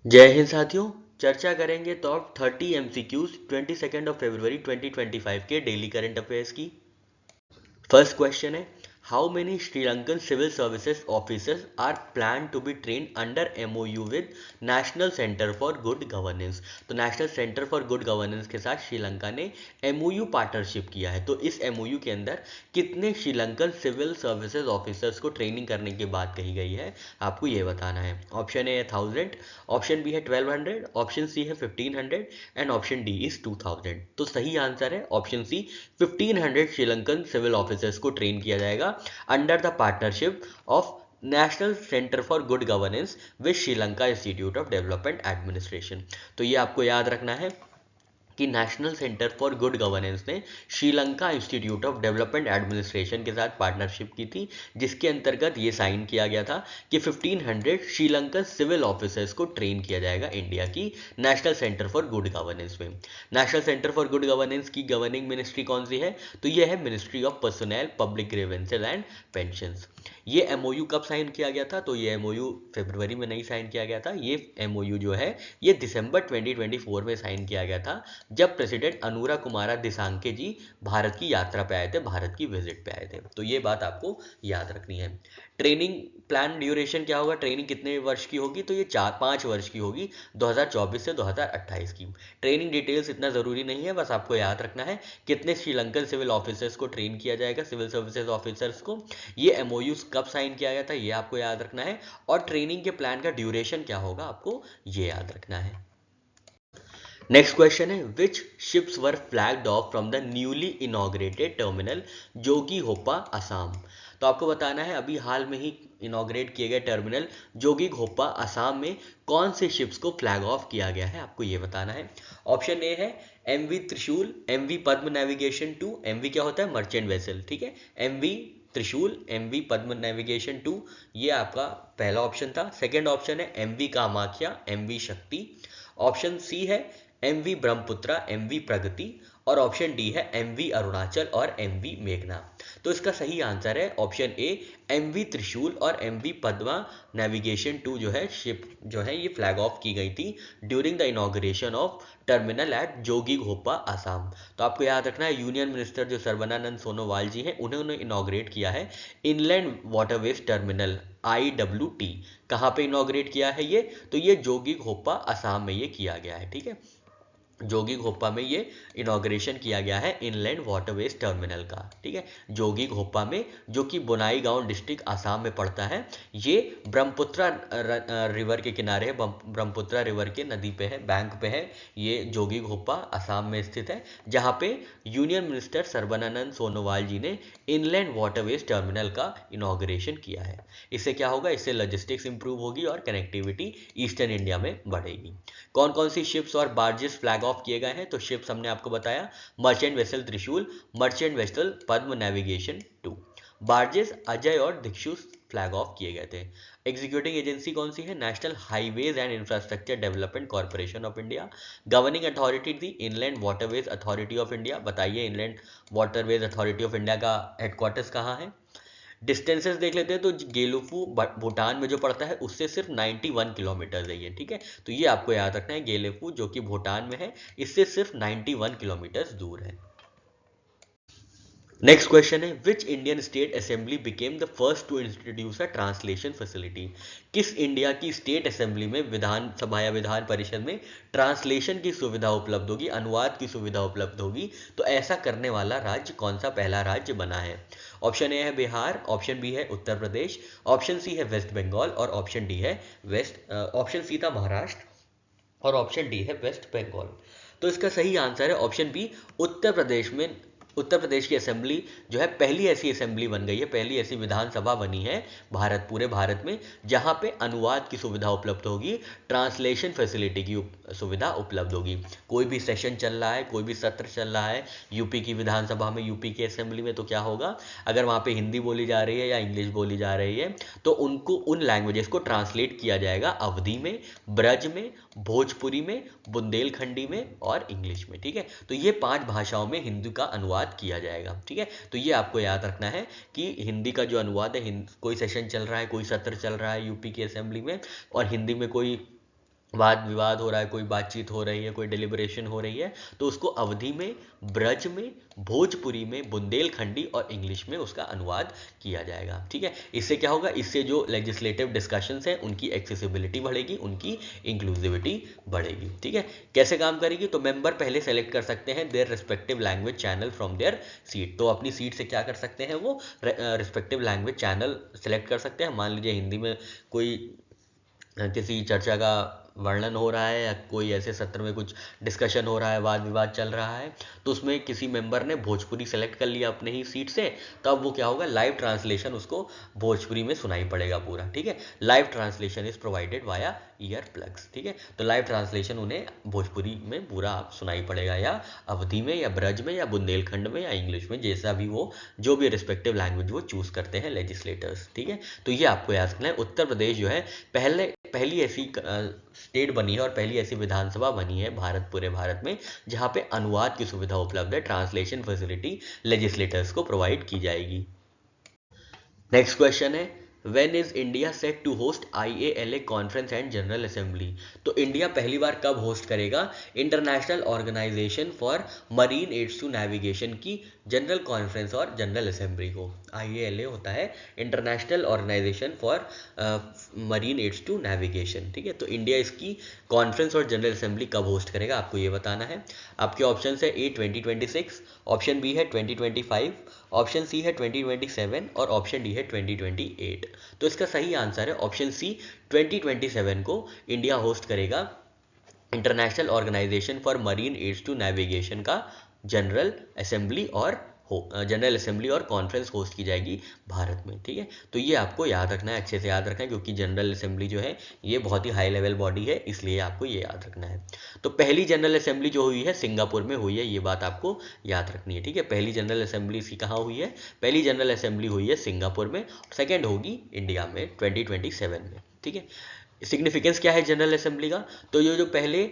जय हिंद साथियों। चर्चा करेंगे टॉप 30 एमसीक्यूज 22 फरवरी 2025 के डेली करंट अफेयर्स की। फर्स्ट क्वेश्चन है, how many Sri Lankan civil services officers are plan to be train under MOU with national centre for good governance. तो national centre for good governance के साथ श्रीलंका ने एमओयू पार्टनरशिप किया है। तो इस एमओयू के अंदर कितने श्रीलंकन सिविल सर्विसेज ऑफिसर्स को ट्रेनिंग करने की बात कही गई है, आपको ये बताना है। ऑप्शन ए है 1000, ऑप्शन बी है 1200, ऑप्शन सी है 1500 एंड ऑप्शन डी इज 2000। तो सही आंसर है option C, 1500 Sri Lankan civil officers को ट्रेन किया जाएगा under the partnership of national centre for good governance with Sri Lanka institute of development administration. तो ये आपको याद रखना है कि national centre for good governance ने Sri Lanka institute of development administration के साथ पार्टनरशिप की थी, जिसके अंतर्गत ये साइन किया गया था कि 1500 श्रीलंकन सिविल ऑफिसर्स को ट्रेन किया जाएगा इंडिया की national centre for good governance में। National centre for good governance की गवर्निंग मिनिस्ट्री कौन सी है, तो ये है ministry of personnel public grievances and pensions. ये एमओयू कब साइन किया गया था, तो ये एमओयू फरवरी में नहीं साइन किया गया था। ये एमओयू जो है ये दिसंबर 2024 में साइन किया गया था, जब प्रेसिडेंट अनुरा कुमारा दिसांके जी भारत की यात्रा पे आए थे, भारत की विजिट पे आए थे। तो ये बात आपको याद रखनी है। ट्रेनिंग प्लान ड्यूरेशन क्या होगा, ट्रेनिंग कितने वर्ष की होगी, तो ये 4-5 वर्ष की होगी, 2024 से 2028 की। ट्रेनिंग डिटेल्स इतना ज़रूरी नहीं है, बस आपको याद रखना है कितने श्रीलंकन सिविल ऑफिसर्स को ट्रेन किया जाएगा, सिविल सर्विसेज ऑफिसर्स को। ये एमओयू कब साइन किया गया था, ये आपको याद रखना है, और ट्रेनिंग के प्लान का ड्यूरेशन क्या होगा, आपको ये याद रखना है। नेक्स्ट क्वेश्चन है, which ships were flagged off from the newly inaugurated terminal Jogighopa Assam. तो आपको बताना है अभी हाल में ही इनॉग्रेट किए गए टर्मिनल जोगी घोपा असम में कौन से शिप्स को फ्लैग ऑफ किया गया है, आपको ये बताना है। ऑप्शन ए है एमवी त्रिशूल, एमवी पद्म नेविगेशन 2। एमवी क्या होता है, मर्चेंट वेसल, ठीक है। एमवी त्रिशूल, एमवी पद्म नेविगेशन 2, ये आपका पहला ऑप्शन था। सेकेंड ऑप्शन है एमवी कामाख्या, एमवी शक्ति। ऑप्शन सी है एमवी ब्रह्मपुत्रा, एमवी प्रगति। और ऑप्शन डी है एमवी अरुणाचल और एमवी मेघना। तो इसका सही आंसर है ऑप्शन ए, एमवी त्रिशूल और एमवी पद्मा नेविगेशन 2 जो है शिप जो है ये फ्लैग ऑफ की गई थी during the inauguration of terminal at Jogighopa Assam. तो आपको याद रखना है यूनियन मिनिस्टर जो सर्बानंद सोनोवाल जी हैं, उन्होंने इनॉग्रेट किया है इनलैंड वाटरवेज टर्मिनल IWT। कहाँ पे इनॉग्रेट किया है ये, तो ये जोगी घोपा असम में ये किया गया है, ठीक है। जोगी घोपा में ये इनॉग्रेशन किया गया है इनलैंड वाटरवेज टर्मिनल का, ठीक है। जोगी घोपा में, जो कि बोनाई गांव डिस्ट्रिक्ट आसाम में पड़ता है। ये ब्रह्मपुत्रा रिवर के किनारे है, ब्रह्मपुत्रा रिवर के नदी पे है, बैंक पे है। ये जोगी घोपा आसाम में स्थित है, जहाँ पे यूनियन मिनिस्टर सर्बानंद सोनोवाल जी ने इनलैंड वाटरवेज टर्मिनल का इनॉग्रेशन किया है। इससे क्या होगा, इससे लॉजिस्टिक्स इंप्रूव होगी और कनेक्टिविटी ईस्टर्न इंडिया में बढ़ेगी। कौन कौन सी शिप्स और बार्जेस फ्लैग ऑफ किए गए हैं, तो शिप्स हमने आपको बताया, मर्चेंट वेसल त्रिशूल, मर्चेंट वेसल पद्म नेविगेशन 2। बार्जेस अजय और दिक्षु फ्लैग ऑफ किए गए थे। एग्जीक्यूटिंग एजेंसी कौन सी है, national highways and infrastructure development corporation of India. Governing authority थी inland waterways authority of India. बताइए inland waterways authority of India का हेडक्वार्टर्स कहाँ है। डिस्टेंसेस देख लेते हैं तो गेलुफू भूटान में जो पड़ता है उससे सिर्फ 91 किलोमीटर है ये, ठीक है। तो ये आपको याद रखना है, गेलेफू जो कि भूटान में है, इससे सिर्फ 91 किलोमीटर दूर है। नेक्स्ट क्वेश्चन है, which Indian state assembly became the first to introduce a translation facility. किस इंडिया की स्टेट असेंबली में, विधानसभा या विधान परिषद में ट्रांसलेशन की सुविधा उपलब्ध होगी, अनुवाद की सुविधा उपलब्ध होगी। तो ऐसा करने वाला राज्य कौन सा पहला राज्य बना है। ऑप्शन ए है बिहार, ऑप्शन बी है उत्तर प्रदेश, ऑप्शन सी है वेस्ट बंगाल और ऑप्शन डी है ऑप्शन सी था महाराष्ट्र और ऑप्शन डी है वेस्ट बंगाल। तो इसका सही आंसर है ऑप्शन बी, उत्तर प्रदेश में। उत्तर प्रदेश की असेंबली जो है पहली ऐसी असेंबली बन गई है, पहली ऐसी विधानसभा बनी है पूरे भारत में, जहां पे अनुवाद की सुविधा उपलब्ध होगी, ट्रांसलेशन फैसिलिटी की सुविधा उपलब्ध होगी। कोई भी सेशन चल रहा है, कोई भी सत्र चल रहा है यूपी की विधानसभा में, यूपी की असेंबली में, तो क्या होगा, अगर वहां पे हिंदी बोली जा रही है या इंग्लिश बोली जा रही है, तो उनको उन लैंग्वेजेस को ट्रांसलेट किया जाएगा अवधी में, ब्रज में, भोजपुरी में, बुंदेलखंडी में और इंग्लिश में, ठीक है। तो ये 5 भाषाओं में हिंदी का अनुवाद किया जाएगा, ठीक है। तो ये आपको याद रखना है कि हिंदी का जो अनुवाद है, कोई सेशन चल रहा है, कोई सत्र चल रहा है यूपी की असेंबली में और हिंदी में कोई वाद विवाद हो रहा है, कोई बातचीत हो रही है, कोई डिलिब्रेशन हो रही है, तो उसको अवधी में, ब्रज में, भोजपुरी में, बुंदेलखंडी और इंग्लिश में उसका अनुवाद किया जाएगा। ठीक है, इससे क्या होगा, इससे जो लेजिस्लेटिव डिस्कशंस हैं उनकी एक्सेसिबिलिटी बढ़ेगी, उनकी इंक्लूसिविटी बढ़ेगी। ठीक है, कैसे काम करेगी, तो मेंबर पहले सेलेक्ट कर सकते हैं their respective language channel from there seat. तो अपनी सीट से क्या कर सकते हैं, वो रिस्पेक्टिव लैंग्वेज चैनल सेलेक्ट कर सकते हैं। मान लीजिए हिंदी में कोई किसी चर्चा का वर्णन हो रहा है या कोई ऐसे सत्र में कुछ डिस्कशन हो रहा है, वाद विवाद चल रहा है, तो उसमें किसी मेंबर ने भोजपुरी सेलेक्ट कर लिया अपने ही सीट से, तो अब वो क्या होगा, लाइव ट्रांसलेशन उसको भोजपुरी में सुनाई पड़ेगा पूरा। ठीक है, live translation is provided via ear plugs. ठीक है, तो लाइव ट्रांसलेशन उन्हें भोजपुरी में पूरा सुनाई पड़ेगा, या अवधी में, या ब्रज में, या बुंदेलखंड में, या इंग्लिश में, जैसा भी वो जो भी रिस्पेक्टिव लैंग्वेज वो चूज करते हैं लेजिस्लेटर्स। ठीक है, तो ये आपको याद रखना है। उत्तर प्रदेश जो है पहली ऐसी स्टेट बनी है और पहली ऐसी विधानसभा बनी है पूरे भारत में जहां पे अनुवाद की सुविधा उपलब्ध है, ट्रांसलेशन फैसिलिटी लेजिस्लेटर्स को प्रोवाइड की जाएगी। नेक्स्ट क्वेश्चन है, when is India set to host IALA conference and general assembly. तो इंडिया पहली बार कब होस्ट करेगा international organization for marine aids to navigation की जनरल कॉन्फ्रेंस और जनरल असेंबली को। IALA होता है international organization for marine aids to navigation. ठीक है, तो इंडिया इसकी कॉन्फ्रेंस और जनरल असेंबली कब होस्ट करेगा, आपको ये बताना है। आपके ऑप्शन है A 2026, ऑप्शन बी है 2025, ऑप्शन सी है 2027 और ऑप्शन डी है 2028। तो इसका सही आंसर है ऑप्शन सी, 2027 को इंडिया होस्ट करेगा international organization for marine aids to navigation का जनरल असेंबली और कॉन्फ्रेंस होस्ट की जाएगी भारत में। ठीक है, तो ये आपको याद रखना है, अच्छे से याद रखना है, क्योंकि जनरल असेंबली जो है ये बहुत ही हाई लेवल बॉडी है, इसलिए आपको ये याद रखना है। तो पहली जनरल असेंबली जो हुई है सिंगापुर में हुई है, ये बात आपको याद रखनी है। ठीक है, पहली जनरल असेंबली इसकी कहाँ हुई है, पहली जनरल असेंबली हुई है सिंगापुर में, सेकेंड होगी इंडिया में 2027 में। ठीक है, सिग्निफिकेंस क्या है जनरल असेंबली का, तो ये जो पहले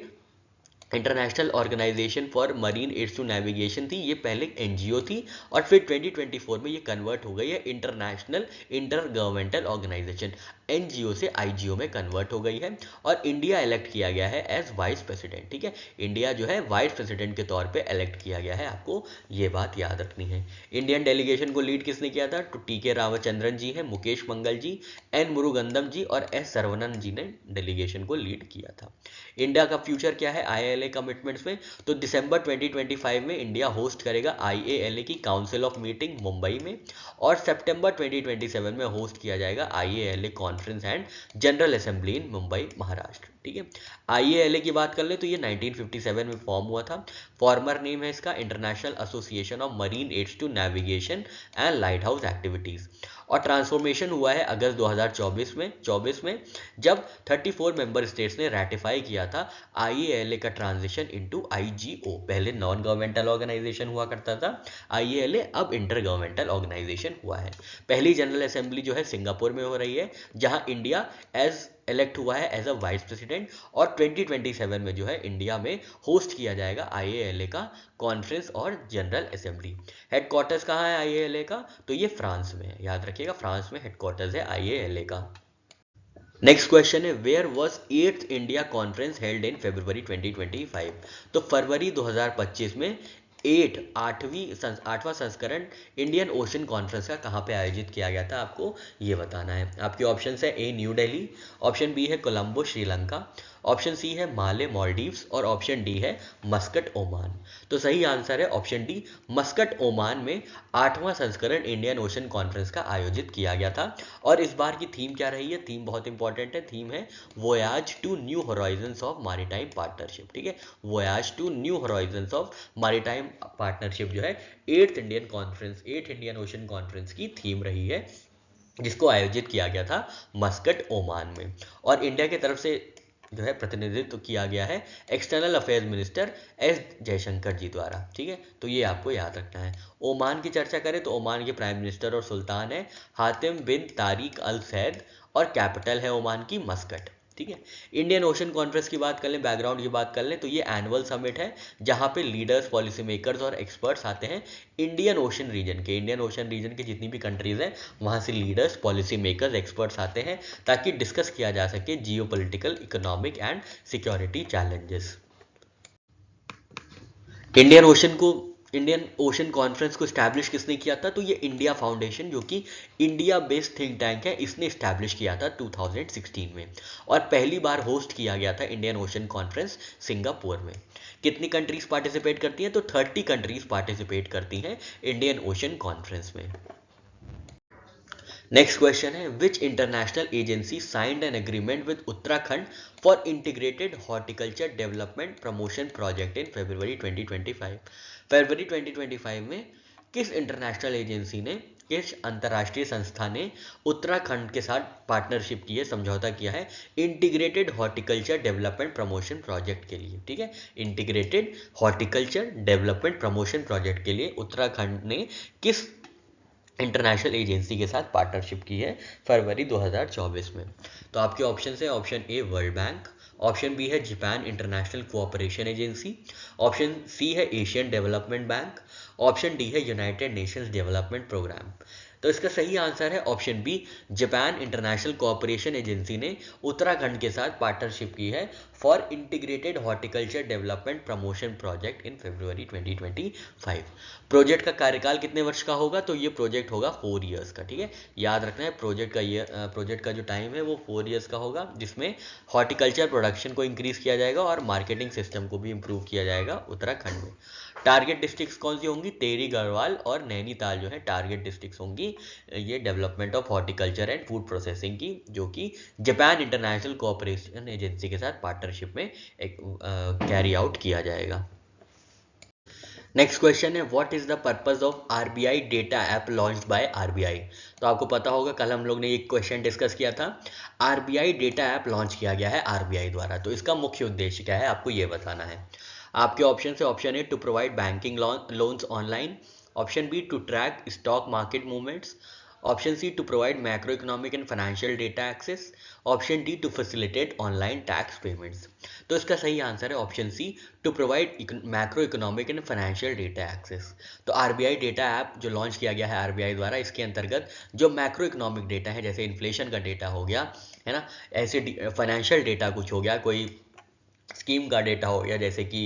international organization for marine aids to navigation थी, ये पहले NGO थी और फिर 2024 में ये कन्वर्ट हो गई है international inter governmental organization, NGO से IGO में कन्वर्ट हो गई है और इंडिया इलेक्ट किया गया है एज वाइस प्रेसिडेंट। ठीक है, इंडिया जो है वाइस प्रेसिडेंट के तौर पे इलेक्ट किया गया है, आपको ये बात याद रखनी है। इंडियन डेलीगेशन को लीड किसने किया था, तो TK रामचंद्रन जी है, मुकेश मंगल जी, N मुरुगंदम जी और S सर्वनन जी ने डेलीगेशन को लीड किया था। इंडिया का फ्यूचर क्या है IALA कमिटमेंट्स में, तो दिसंबर 2025 में इंडिया होस्ट करेगा IALA की काउंसिल ऑफ मीटिंग मुंबई में और सितंबर 2027 में होस्ट किया जाएगा IALA conference and general assembly in Mumbai Maharashtra. ठीक है, IALA की बात कर ले तो ये 1957 में फॉर्म हुआ था। फॉर्मर नेम है इसका international association of marine aids to navigation and lighthouse activities और ट्रांसफॉर्मेशन हुआ है अगस्त 2024 में जब 34 मेंबर स्टेट्स ने रैटिफाई किया था IALA का ट्रांजिशन इनटू IGO। पहले नॉन गवर्नमेंटल ऑर्गेनाइजेशन हुआ करता था IALA, अब इंटर गवर्नमेंटल ऑर्गेनाइजेशन हुआ है। पहली जनरल असेंबली जो है सिंगापुर में हो रही है जहां इंडिया इलेक्ट हुआ है एज अ वाइस प्रेसिडेंट और 2027 में जो है इंडिया में होस्ट किया जाएगा IALA का कॉन्फ्रेंस और जनरल असेंबली। हेडक्वार्टर्स कहाँ है IALA का, तो ये फ्रांस में है, याद रखिएगा फ्रांस में हेडक्वार्टर्स है IALA का। नेक्स्ट क्वेश्चन है, where was 8th India conference held in February 2025। तो फरवरी 2025 में आठवां संस्करण इंडियन ओशन कॉन्फ्रेंस का कहाँ पे आयोजित किया गया था, आपको ये बताना है। आपके ऑप्शन है A New Delhi, option B है कोलंबो श्रीलंका, ऑप्शन सी है माले मालदीव्स और ऑप्शन डी है मस्कट ओमान। तो सही आंसर है ऑप्शन डी, मस्कट ओमान में 8वां संस्करण इंडियन ओशन कॉन्फ्रेंस का आयोजित किया गया था। और इस बार की थीम क्या रही है, थीम बहुत इंपॉर्टेंट है, थीम है voyage to new horizons of maritime partnership. ठीक है, voyage to new horizons of maritime partnership जो है 8th इंडियन ओशन कॉन्फ्रेंस की थीम रही है, जिसको आयोजित किया गया था मस्कट ओमान में। और इंडिया की तरफ से जो है प्रतिनिधित्व किया गया है external affairs minister S Jaishankar ji द्वारा। ठीक है, तो ये आपको याद रखना है। ओमान की चर्चा करें तो ओमान के प्राइम मिनिस्टर और सुल्तान है हातिम बिन तारिक अल सैद और कैपिटल है ओमान की मस्कट। ठीक है। इंडियन ओशन कॉन्फ्रेंस की बात कर लें, बैकग्राउंड की बात कर लें, तो ये एनुअल समिट है जहाँ पे लीडर्स, पॉलिसी मेकर्स और एक्सपर्ट्स आते हैं इंडियन ओशन रीजन के जितनी भी कंट्रीज हैं वहाँ से लीडर्स, पॉलिसी मेकर्स, एक्सपर्ट्स आते हैं ताकि डिस्कस किया जा सके जियो political, economic and security challenges. Indian ocean conference को स्टैब्लिश किसने किया था? तो ये इंडिया फाउंडेशन, जो कि इंडिया बेस्ड थिंक टैंक है, इसने स्टैब्लिश किया था 2016 में। और पहली बार होस्ट किया गया था इंडियन ओशन कॉन्फ्रेंस सिंगापुर में। कितनी कंट्रीज पार्टिसिपेट करती हैं? तो 30 कंट्रीज पार्टिसिपेट करती हैं इंडियन ओशन कॉन्फ्रेंस में। नेक्स्ट क्वेश्चन है, which international agency signed an agreement with Uttarakhand for integrated horticulture development promotion project in February 2025? फरवरी 2025 में किस इंटरनेशनल एजेंसी ने, किस अंतर्राष्ट्रीय संस्था ने उत्तराखंड के साथ पार्टनरशिप की है, समझौता किया है integrated horticulture development promotion project के लिए? ठीक है, integrated horticulture development promotion project के लिए उत्तराखंड ने किस इंटरनेशनल एजेंसी के साथ पार्टनरशिप की है फरवरी 2024 में? तो आपके ऑप्शन है, option A world bank, option B है Japan international cooperation agency, option C है Asian development bank, option D है यूनाइटेड नेशंस डेवलपमेंट प्रोग्राम। तो इसका सही आंसर है option B, Japan international cooperation agency ने उत्तराखंड के साथ पार्टनरशिप की है for integrated horticulture development promotion project in February 2025। Project का कार्यकाल कितने वर्ष का होगा? तो ये प्रोजेक्ट होगा 4 इयर्स का। ठीक है, याद रखना है प्रोजेक्ट का जो टाइम है वो 4 इयर्स का होगा, जिसमें हॉर्टिकल्चर प्रोडक्शन को इंक्रीज किया जाएगा और मार्केटिंग सिस्टम को भी इंप्रूव किया जाएगा उत्तराखंड में। टारगेट डिस्ट्रिक्ट्स कौन सी होंगी? टेरी गढ़वाल और नैनीताल जो है टारगेट डिस्ट्रिक्ट्स होंगी ये development of horticulture and food processing की, जो कि जापान इंटरनेशनल कोऑपरेशन एजेंसी के साथ पार्टनरशिप में कैरी आउट किया जाएगा। नेक्स्ट क्वेश्चन है, what is the purpose of RBI data app launched by RBI? तो आपको पता होगा, कल हम लोग ने एक क्वेश्चन डिस्कस किया था। आरबीआई डेटा ऐप लॉन्च किया गया है आरबीआई द्वारा, तो इसका मुख्य उद्देश्य क्या है आपको ये बताना है। आपके ऑप्शन है, option A to provide banking loans online, option B to track stock market movements, option C to provide macro economic and financial data access, option D to facilitate online tax payments. तो इसका सही answer है option C, to provide macro economic and financial data access. तो RBI data app जो launch किया गया है RBI द्वारा, इसके अंतर्गत जो मैक्रो इकोनॉमिक डेटा है, जैसे इन्फ्लेशन का डेटा हो गया है ना, ऐसे फाइनेंशियल डेटा कुछ हो गया, कोई स्कीम का डेटा हो गया, जैसे कि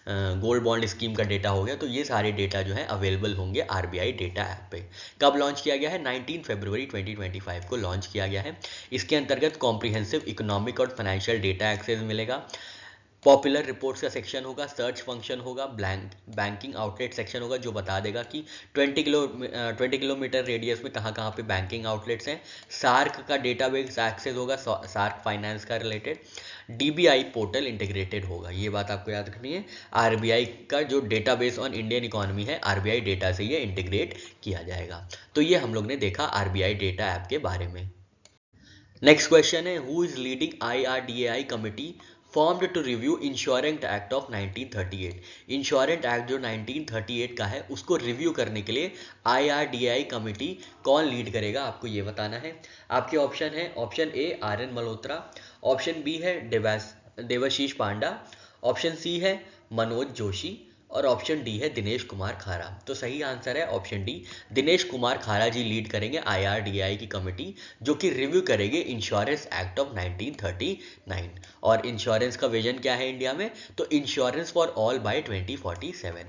गोल्ड बॉन्ड स्कीम का डेटा हो गया, तो ये सारे डेटा जो है अवेलेबल होंगे आरबीआई डेटा ऐप पे। कब लॉन्च किया गया है? 19 फरवरी 2025 को लॉन्च किया गया है। इसके अंतर्गत कॉम्प्रिहेंसिव इकोनॉमिक और फाइनेंशियल डेटा एक्सेस मिलेगा, पॉपुलर रिपोर्ट्स का सेक्शन होगा, सर्च फंक्शन होगा, बैंकिंग आउटलेट सेक्शन होगा जो बता देगा कि 20 किलोमीटर रेडियस में कहाँ कहाँ पे बैंकिंग आउटलेट्स हैं, सार्क का डेटाबेस एक्सेस होगा, सार्क फाइनेंस का रिलेटेड, डीबीआई पोर्टल इंटीग्रेटेड होगा। ये बात आपको याद रखनी है, आरबीआई का जो डेटाबेस ऑन इंडियन इकोनॉमी है आरबीआई डेटा से ये इंटीग्रेट किया जाएगा। तो ये हम लोग ने देखा आरबीआई डेटा ऐप के बारे में। नेक्स्ट क्वेश्चन है, who is leading IRDAI committee formed to review insurance act of 1938? Insurance act जो 1938 का है उसको रिव्यू करने के लिए आईआरडीएआई कमिटी कौन लीड करेगा, आपको ये बताना है। आपके ऑप्शन है, option A R N Malhotra, option B है देवाशीष पांडा, ऑप्शन सी है मनोज जोशी और ऑप्शन डी है दिनेश कुमार खारा। तो सही आंसर है ऑप्शन डी, दिनेश कुमार खारा जी लीड करेंगे आईआरडीआई की कमेटी, जो कि रिव्यू करेंगे इंश्योरेंस एक्ट ऑफ 1939। और इंश्योरेंस का विजन क्या है इंडिया में? तो इंश्योरेंस फॉर ऑल बाय 2047।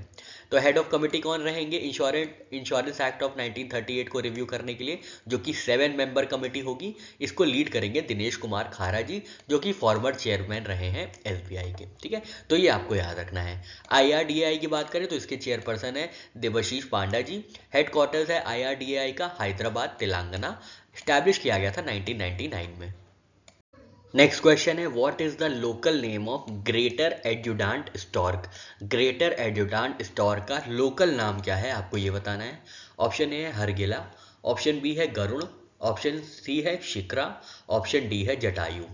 तो हेड ऑफ कमेटी कौन रहेंगे इंश्योरेंस एक्ट ऑफ 1938 को रिव्यू करने के लिए, जो कि 7 मेंबर कमेटी होगी। इसको लीड करेंगे दिनेश कुमार खारा जी, जो कि फॉर्मर चेयरमैन रहे हैं एसबीआई के। ठीक है, तो ये आपको याद रखना है। आईआरडीएआई की बात करें तो इसके चेयरपर्सन है देवाशीष पांडा जी। हेडक्वार्टर्स है आईआरडीएआई का हैदराबाद तेलंगाना, स्टैब्लिश किया गया था 1999 में। नेक्स्ट क्वेश्चन है, what is the local name of greater adjutant stork? Greater adjutant stork का लोकल नाम क्या है आपको ये बताना है। ऑप्शन ए है हरगिला, ऑप्शन बी है गरुड़, ऑप्शन सी है शिक्रा, ऑप्शन डी है जटायु।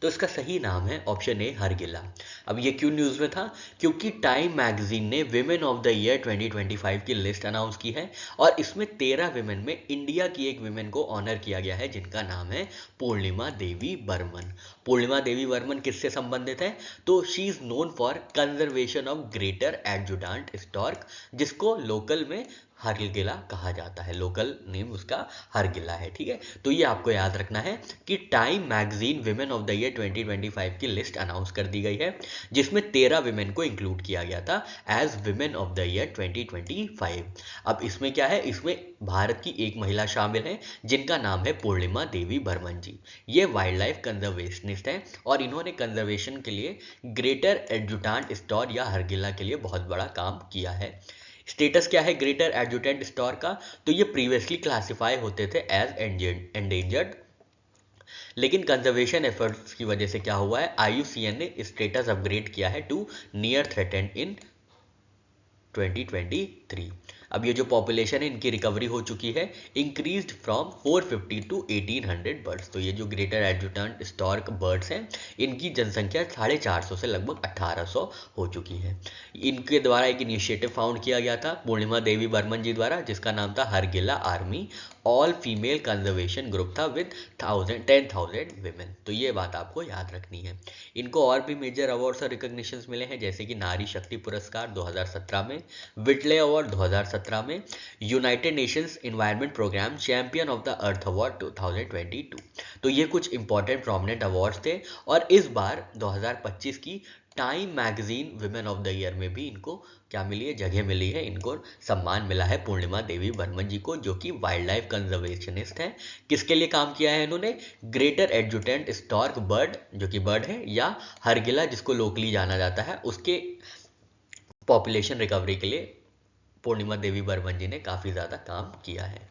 तो इसका सही नाम है ऑप्शन ए हरगिला। अब ये क्यों न्यूज़ में था? क्योंकि टाइम मैगजीन ने विमेन ऑफ द ईयर 2025 की लिस्ट अनाउंस की है और इसमें 13 विमेन में इंडिया की एक विमेन को ऑनर किया गया है जिनका नाम है पूर्णिमा देवी बर्मन। पूर्णिमा देवी बर्मन किससे संबंधित है? तो she is known for conservation of greater adjutant stork, जिसको लोकल में हरगिला कहा जाता है। लोकल नेम उसका हरगिला है, ठीक है। तो ये आपको याद रखना है कि time magazine women of the year 2025 की लिस्ट अनाउंस कर दी गई है जिसमें 13 विमेन को इंक्लूड किया गया था as women of the year 2025। अब इसमें क्या है? इसमें भारत की एक महिला शामिल है जिनका नाम है पूर्णिमा देवी बर्मन जी। ये वाइल्ड लाइफ कंजर्वेशनिस्ट हैं और इन्होंने कंजर्वेशन के लिए ग्रेटर एडजुटेंट स्टॉर या हरगिला के लिए बहुत बड़ा काम किया है। स्टेटस क्या है ग्रेटर एडजुटेंट स्टॉर का? तो ये प्रीवियसली क्लासिफाई होते थे एज एंडेंजर्ड, लेकिन कंजर्वेशन एफर्ट्स की वजह से क्या हुआ है, IUCN ने स्टेटस अपग्रेड किया है टू नियर थ्रेटेंड इन 2023। अब ये जो पॉपुलेशन है इनकी रिकवरी हो चुकी है, इंक्रीज्ड फ्रॉम 450 टू 1800 बर्ड्स। तो ये जो ग्रेटर एडजुटेंट स्टॉर्क बर्ड्स हैं इनकी जनसंख्या 450 से लगभग 1800 हो चुकी है। इनके द्वारा एक इनिशिएटिव फाउंड किया गया था पूर्णिमा देवी बर्मन जी द्वारा जिसका नाम था Hargila army all female conservation group था विद 10,000 विमेन। तो ये बात आपको याद रखनी है। इनको और भी मेजर अवार्ड्स और रिकॉग्निशंस मिले हैं जैसे कि नारी शक्ति पुरस्कार 2017 में, विटले अवार्ड 2017 में, United Nations Environment Programme champion of the Earth award 2022। तो ये कुछ इंपॉर्टेंट प्रोमिनेंट अवार्ड्स थे और इस बार 2025 की time magazine women of the year में भी इनको क्या मिली है? जगह मिली है। इनको सम्मान मिला है पूर्णिमा देवी बर्मन जी को जो कि वाइल्ड लाइफ कंजर्वेशनिस्ट हैं। किसके लिए काम किया है इन्होंने? ग्रेटर एडजुटेंट स्टॉर्क बर्ड जो कि बर्ड है या हरगिला जिसको लोकली जाना जाता है उसके पॉपुलेशन रिकवरी के लिए पूर्णिमा देवी बर्मन जी ने काफी ज्यादा काम किया है।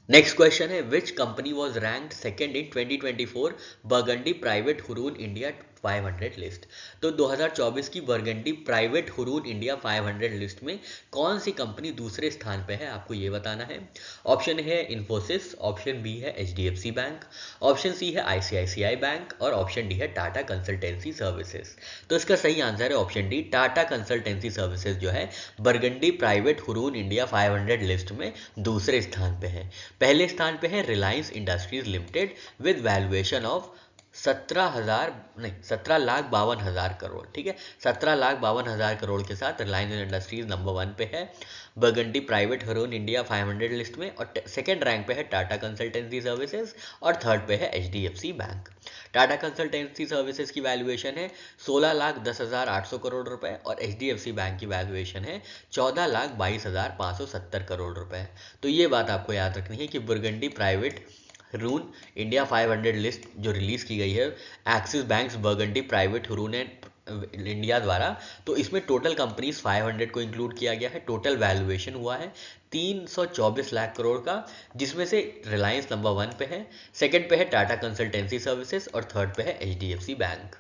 नेक्स्ट क्वेश्चन है which company was ranked second in 2024 burgundy private Hurun India 500 list. तो 2024 की burgundy private Hurun India 500 list में कौन सी कंपनी दूसरे स्थान पे है आपको ये बताना है। ऑप्शन है इन्फोसिस, ऑप्शन बी है HDFC बैंक, ऑप्शन सी है ICICI बैंक और ऑप्शन डी है टाटा कंसल्टेंसी सर्विसेज। तो इसका सही आंसर है option D, Tata Consultancy services जो है burgundy private Hurun India 500 list में दूसरे स्थान पे है। पहले स्थान पे है Reliance industries limited with valuation of 17,52,000 crore, ठीक है। 17,52,000 करोड़ के साथ रिलायंस इंडस्ट्रीज नंबर 1 पे है burgundy private Hurun India 500 list में और सेकंड रैंक पे है टाटा कंसल्टेंसी सर्विसेज और थर्ड पे है HDFC bank. Tata Consultancy services की वैल्यूएशन है 16,10,800 करोड़ रुपए और HDFC बैंक की वैल्यूएशन है 14,22,570 करोड़ रुपए। तो ये बात आपको याद रखनी है कि burgundy private Hurun India 500 list जो रिलीज की गई है axis banks burgundy private Hurun India द्वारा, तो इसमें टोटल कंपनीज 500 को इंक्लूड किया गया है। टोटल वैल्यूएशन हुआ है 324 लाख करोड़ का, जिसमें से रिलायंस नंबर 1 पे है, सेकंड पे है टाटा कंसल्टेंसी सर्विसेज और थर्ड पे है HDFC बैंक।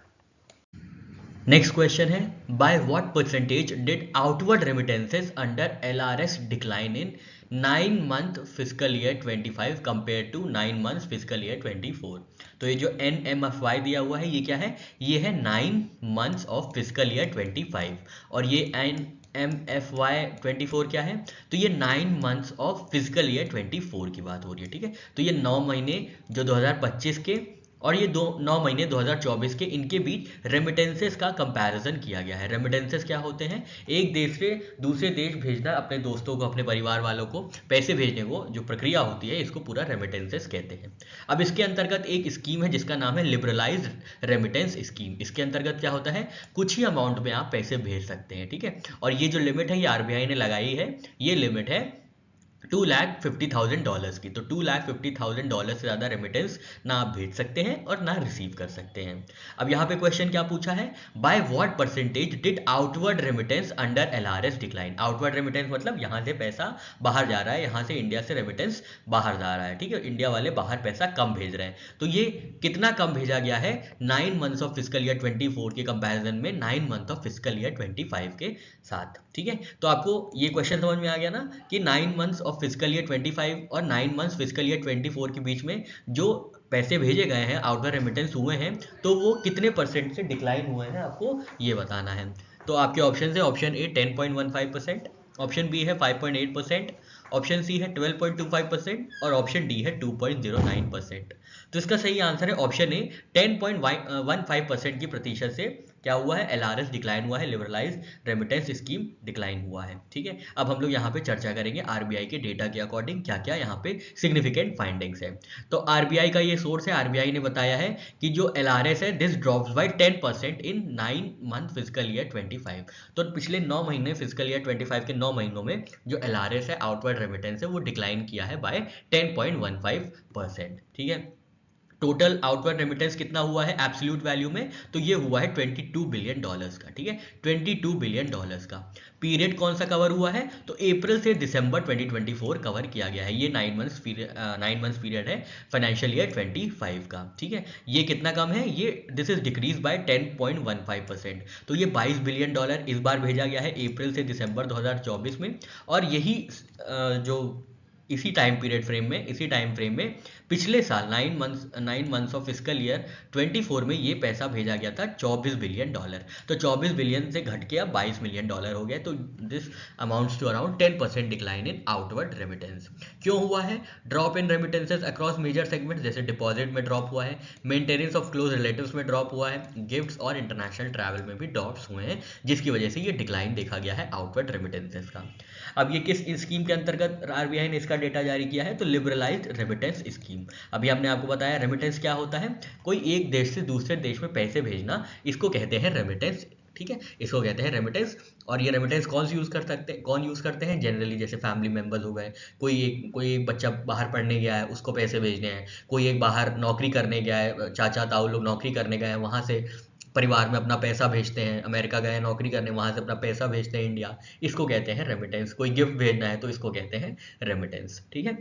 नेक्स्ट क्वेश्चन है by what percentage did outward remittances under LRS decline in 9 month physical year 25 compared to 9 month physical year 24। तो ये जो NMFY दिया हुआ है ये क्या है? ये है 9 मंथ्स ऑफ फिजिकल ईयर 25 और ये NMFY 24 क्या है? तो ये 9 मंथ्स ऑफ फिजिकल ईयर 24 की बात हो रही है, ठीक है। तो ये 9 महीने जो 2025 के और ये 9 महीने 2024 के इनके बीच रेमिटेंसेस का कंपैरिजन किया गया है। रेमिटेंसेस क्या होते हैं? एक देश से दूसरे देश भेजना, अपने दोस्तों को अपने परिवार वालों को पैसे भेजने को जो प्रक्रिया होती है इसको पूरा रेमिटेंसेस कहते हैं। अब इसके अंतर्गत एक स्कीम है जिसका नाम है लिबरलाइज्ड रेमिटेंस स्कीम। इसके अंतर्गत क्या होता है? कुछ ही अमाउंट में आप पैसे भेज सकते हैं, ठीक है। और ये जो लिमिट है ये RBI ने लगाई है, ये लिमिट है $250,000 की। तो $250,000 से ज़्यादा रेमिटेंस ना आप भेज सकते हैं और ना रिसीव कर सकते हैं। अब यहाँ पे क्वेश्चन क्या पूछा है? By what percentage did outward remittance under LRS decline. Outward remittance मतलब यहाँ से पैसा बाहर जा रहा है, यहाँ से इंडिया से रेमिटेंस बाहर जा रहा है, ठीक है। इंडिया वाले बाहर पैसा कम भेज रहे हैं। तो ये कितना कम भेजा गया है 9 मंथ्स ऑफ फिजिकल ईयर 24 के कंपेरिजन में 9 मंथ ऑफ फिजिकल ईयर 25 के साथ, ठीक है। तो आपको ये क्वेश्चन समझ में आ गया ना कि 9 मंथ्स ऑफ फिजिकल ईयर 25 और 9 मंथ्स फिजिकल ईयर 24 के बीच में जो पैसे भेजे गए हैं, आउटवर्ड रेमिटेंस हुए हैं, तो वो कितने परसेंट से डिक्लाइन हुए हैं आपको ये बताना है। तो आपके ऑप्शन है ऑप्शन ए 10.15%, ऑप्शन बी है 5.8%, ऑप्शन सी है 12.25% और ऑप्शन डी है 2.09%। तो इसका सही आंसर है ऑप्शन ए 10.15% की प्रतिशत से क्या हुआ है, एलआरएस डिक्लाइन हुआ है, लिबरलाइज रेमिटेंस स्कीम डिक्लाइन हुआ है। ठीक है, अब हम लोग यहाँ पे चर्चा करेंगे आरबीआई के डेटा के अकॉर्डिंग क्या क्या यहाँ पे सिग्निफिकेंट फाइंडिंग्स है। तो आरबीआई का ये सोर्स है, आरबीआई ने बताया है कि जो एलआरएस है this drops by 10% in 9 month physical year 25। तो पिछले 9 महीने फिजिकल ईयर 25 के 9 महीनों में जो एलआरएस है, आउटवर्ड रेमिटेंस है, वो डिक्लाइन किया है बाय 10.15%। ठीक है, टोटल आउटवर्ड रेमिटेंस कितना हुआ है एब्सोल्यूट वैल्यू में, तो ये हुआ है $22 बिलियन का। ठीक है, $22 बिलियन का। पीरियड कौन सा कवर हुआ है, तो अप्रैल से दिसंबर 2024 कवर किया गया है। ये 9 मंथ्स पीरियड है फाइनेंशियल ईयर 25 का। ठीक है, ये कितना कम है, ये दिस इज डिक्रीज बाय 10.15%। तो ये $22 बिलियन इस बार भेजा गया है अप्रैल से दिसंबर 2024 में, और यही जो इसी टाइम फ्रेम में पिछले साल 9 मंथ्स ऑफ फिजिकल ईयर 24 में ये पैसा भेजा गया था $24 बिलियन। तो 24 बिलियन से घट के अब $22 मिलियन हो गया। तो this amounts to around 10% decline in outward remittance. क्यों हुआ है, drop in remittances across major segment, जैसे डिपॉजिट में ड्रॉप हुआ है, मेंटेनेंस ऑफ क्लोज रिलेटिव्स में ड्रॉप हुआ है, गिफ्ट्स और इंटरनेशनल ट्रैवल में भी ड्रॉप्स हुए हैं, जिसकी वजह से ये डिक्लाइन देखा गया है आउटवर्ड रेमिटेंसेस का। अब ये किस स्कीम के अंतर्गत आरबीआई ने इसका डेटा जारी किया है, तो लिबरलाइज्ड रेमिटेंस स्कीम। अभी हमने आपको बताया रेमिटेंस क्या होता है, कोई एक देश से दूसरे देश में पैसे भेजना, इसको कहते हैं रेमिटेंस। ठीक है, इसको कहते हैं रेमिटेंस। और ये रेमिटेंस कौन यूज़ करते हैं जनरली, जैसे फैमिली मेंबर्स हो गए, कोई एक बच्चा बाहर पढ़ने गया है, उसको पैसे भेजने हैं, कोई एक बाहर नौकरी करने गया है, चाचा ताऊ लोग नौकरी करने गए हैं, वहाँ से परिवार में अपना पैसा भेजते हैं, अमेरिका गए नौकरी करने, वहाँ से अपना पैसा भेजते हैं इंडिया, इसको कहते हैं रेमिटेंस। कोई गिफ्ट भेजना है तो इसको कहते हैं रेमिटेंस। ठीक है,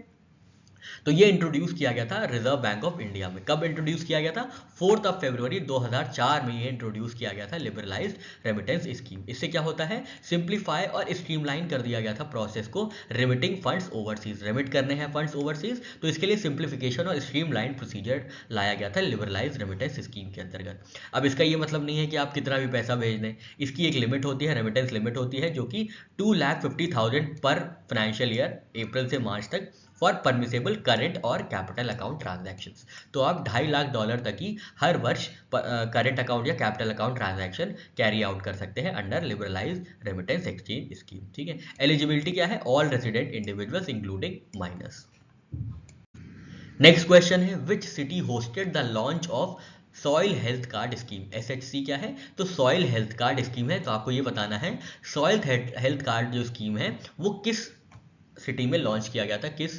तो ये इंट्रोड्यूस किया गया था रिजर्व बैंक ऑफ इंडिया में। कब इंट्रोड्यूस किया गया था, 4 फरवरी 2004 में ये इंट्रोड्यूस किया गया था लिबरलाइज्ड रेमिटेंस स्कीम। इससे क्या होता है, सिंप्लीफाई और स्ट्रीमलाइन कर दिया गया था प्रोसेस को, रिमिटिंग फंड्स ओवरसीज, रिमिट करने हैं फंड्स ओवरसीज, तो इसके लिए सिंप्लीफिकेशन और स्ट्रीमलाइन प्रोसीजर लाया गया था लिबरलाइज्ड रेमिटेंस स्कीम के अंतर्गत। अब इसका ये मतलब नहीं है कि आप कितना भी पैसा भेज दें, इसकी एक लिमिट होती है, रेमिटेंस लिमिट होती है, जो कि 2,50,000 पर फाइनेंशियल ईयर अप्रैल से मार्च तक फॉर परमिसेबल करेंट और कैपिटल अकाउंट ट्रांजैक्शंस। तो आप $2.5 लाख तक ही हर वर्ष करेंट अकाउंट या capital account transaction carry out कर सकते हैं under liberalised remittance exchange scheme. ठीक है, एलिजिबिलिटी क्या है, all resident individuals including minors. Next question है, which city hosted the launch of soil health card scheme. SHC क्या है, तो सॉइल हेल्थ कार्ड स्कीम है। तो आपको ये बताना है सॉइल हेल्थ कार्ड जो स्कीम है वो किस सिटी में लॉन्च किया गया था, किस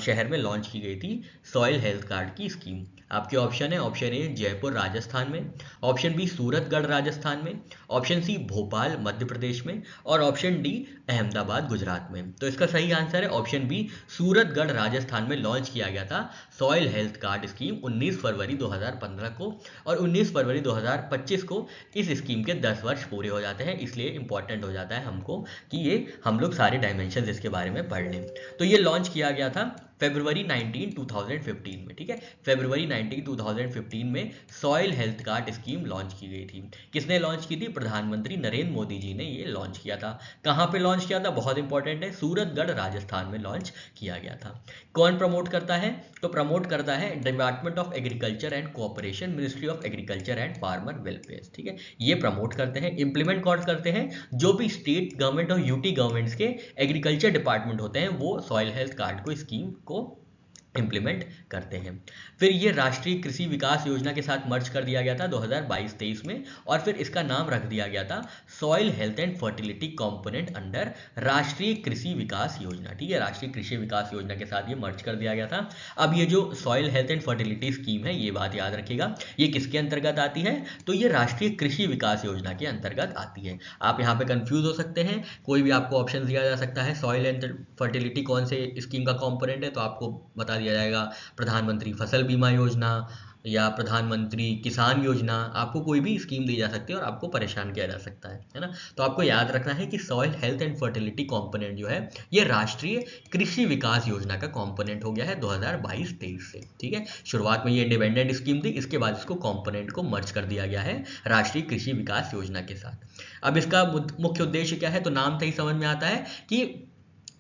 शहर में लॉन्च की गई थी सॉइल हेल्थ कार्ड की स्कीम। आपके ऑप्शन है, ऑप्शन ए जयपुर राजस्थान में, ऑप्शन बी सूरतगढ़ राजस्थान में, ऑप्शन सी भोपाल मध्य प्रदेश में और ऑप्शन डी अहमदाबाद गुजरात में। तो इसका सही आंसर है ऑप्शन बी, सूरतगढ़ राजस्थान में लॉन्च किया गया था सॉइल हेल्थ कार्ड स्कीम 19 फरवरी 2015 को, और 19 फरवरी 2025 को इस स्कीम के 10 वर्ष पूरे हो जाते हैं। इसलिए इंपॉर्टेंट हो जाता है हमको कि ये हम लोग सारे डायमेंशन इसके बारे में पढ़ लें। तो ये लॉन्च किया गया था फरवरी 19, 2015 में। ठीक है, फरवरी 19, 2015 में soil health card scheme launch की गई थी। किसने लॉन्च की थी, प्रधानमंत्री नरेंद्र मोदी जी ने ये लॉन्च किया था। कहाँ पे लॉन्च किया था, बहुत इंपॉर्टेंट है, सूरतगढ़ राजस्थान में लॉन्च किया गया था। कौन प्रमोट करता है, तो प्रमोट करता है department of agriculture and cooperation, ministry of agriculture and farmer welfare. ठीक है, ये प्रमोट करते हैं। इंप्लीमेंट कौन करते हैं, जो भी स्टेट गवर्नमेंट और यूटी गवर्नमेंट्स के एग्रीकल्चर डिपार्टमेंट होते हैं वो सॉइल हेल्थ कार्ड को स्कीम को इंप्लीमेंट करते हैं। फिर ये राष्ट्रीय कृषि विकास योजना के साथ मर्ज कर दिया गया था 2022-23 में, और फिर इसका नाम रख दिया गया था soil health and fertility component under राष्ट्रीय कृषि विकास योजना। ठीक है, राष्ट्रीय कृषि विकास योजना के साथ ये मर्ज कर दिया गया था। अब ये जो soil health and fertility scheme है, ये बात याद रखिएगा, ये किसके अंतर्गत आती है, तो ये राष्ट्रीय कृषि विकास योजना के अंतर्गत आती है। आप यहाँ पे कंफ्यूज हो सकते हैं, कोई भी आपको ऑप्शन दिया जा सकता है सॉइल एंड फर्टिलिटी कौन से स्कीम का कंपोनेंट है, तो आपको बता दिया जाएगा प्रधानमंत्री फसल बीमा योजना, या प्रधानमंत्री किसान योजना, आपको कोई भी स्कीम दी जा सकती है और आपको परेशान किया जा सकता है ना। तो आपको याद रखना है कि soil health and fertility component जो है ये राष्ट्रीय कृषि विकास योजना का कंपोनेंट हो गया है 2022-23 से, ठीक है। शुरुआत में ये इंडिपेंडेंट स्कीम थी, इसके बाद इसको कंपोनेंट को मर्ज कर दिया गया है राष्ट्रीय कृषि विकास योजना के साथ। अब इसका मुख्य उद्देश्य क्या है, तो नाम से ही समझ में आता है कि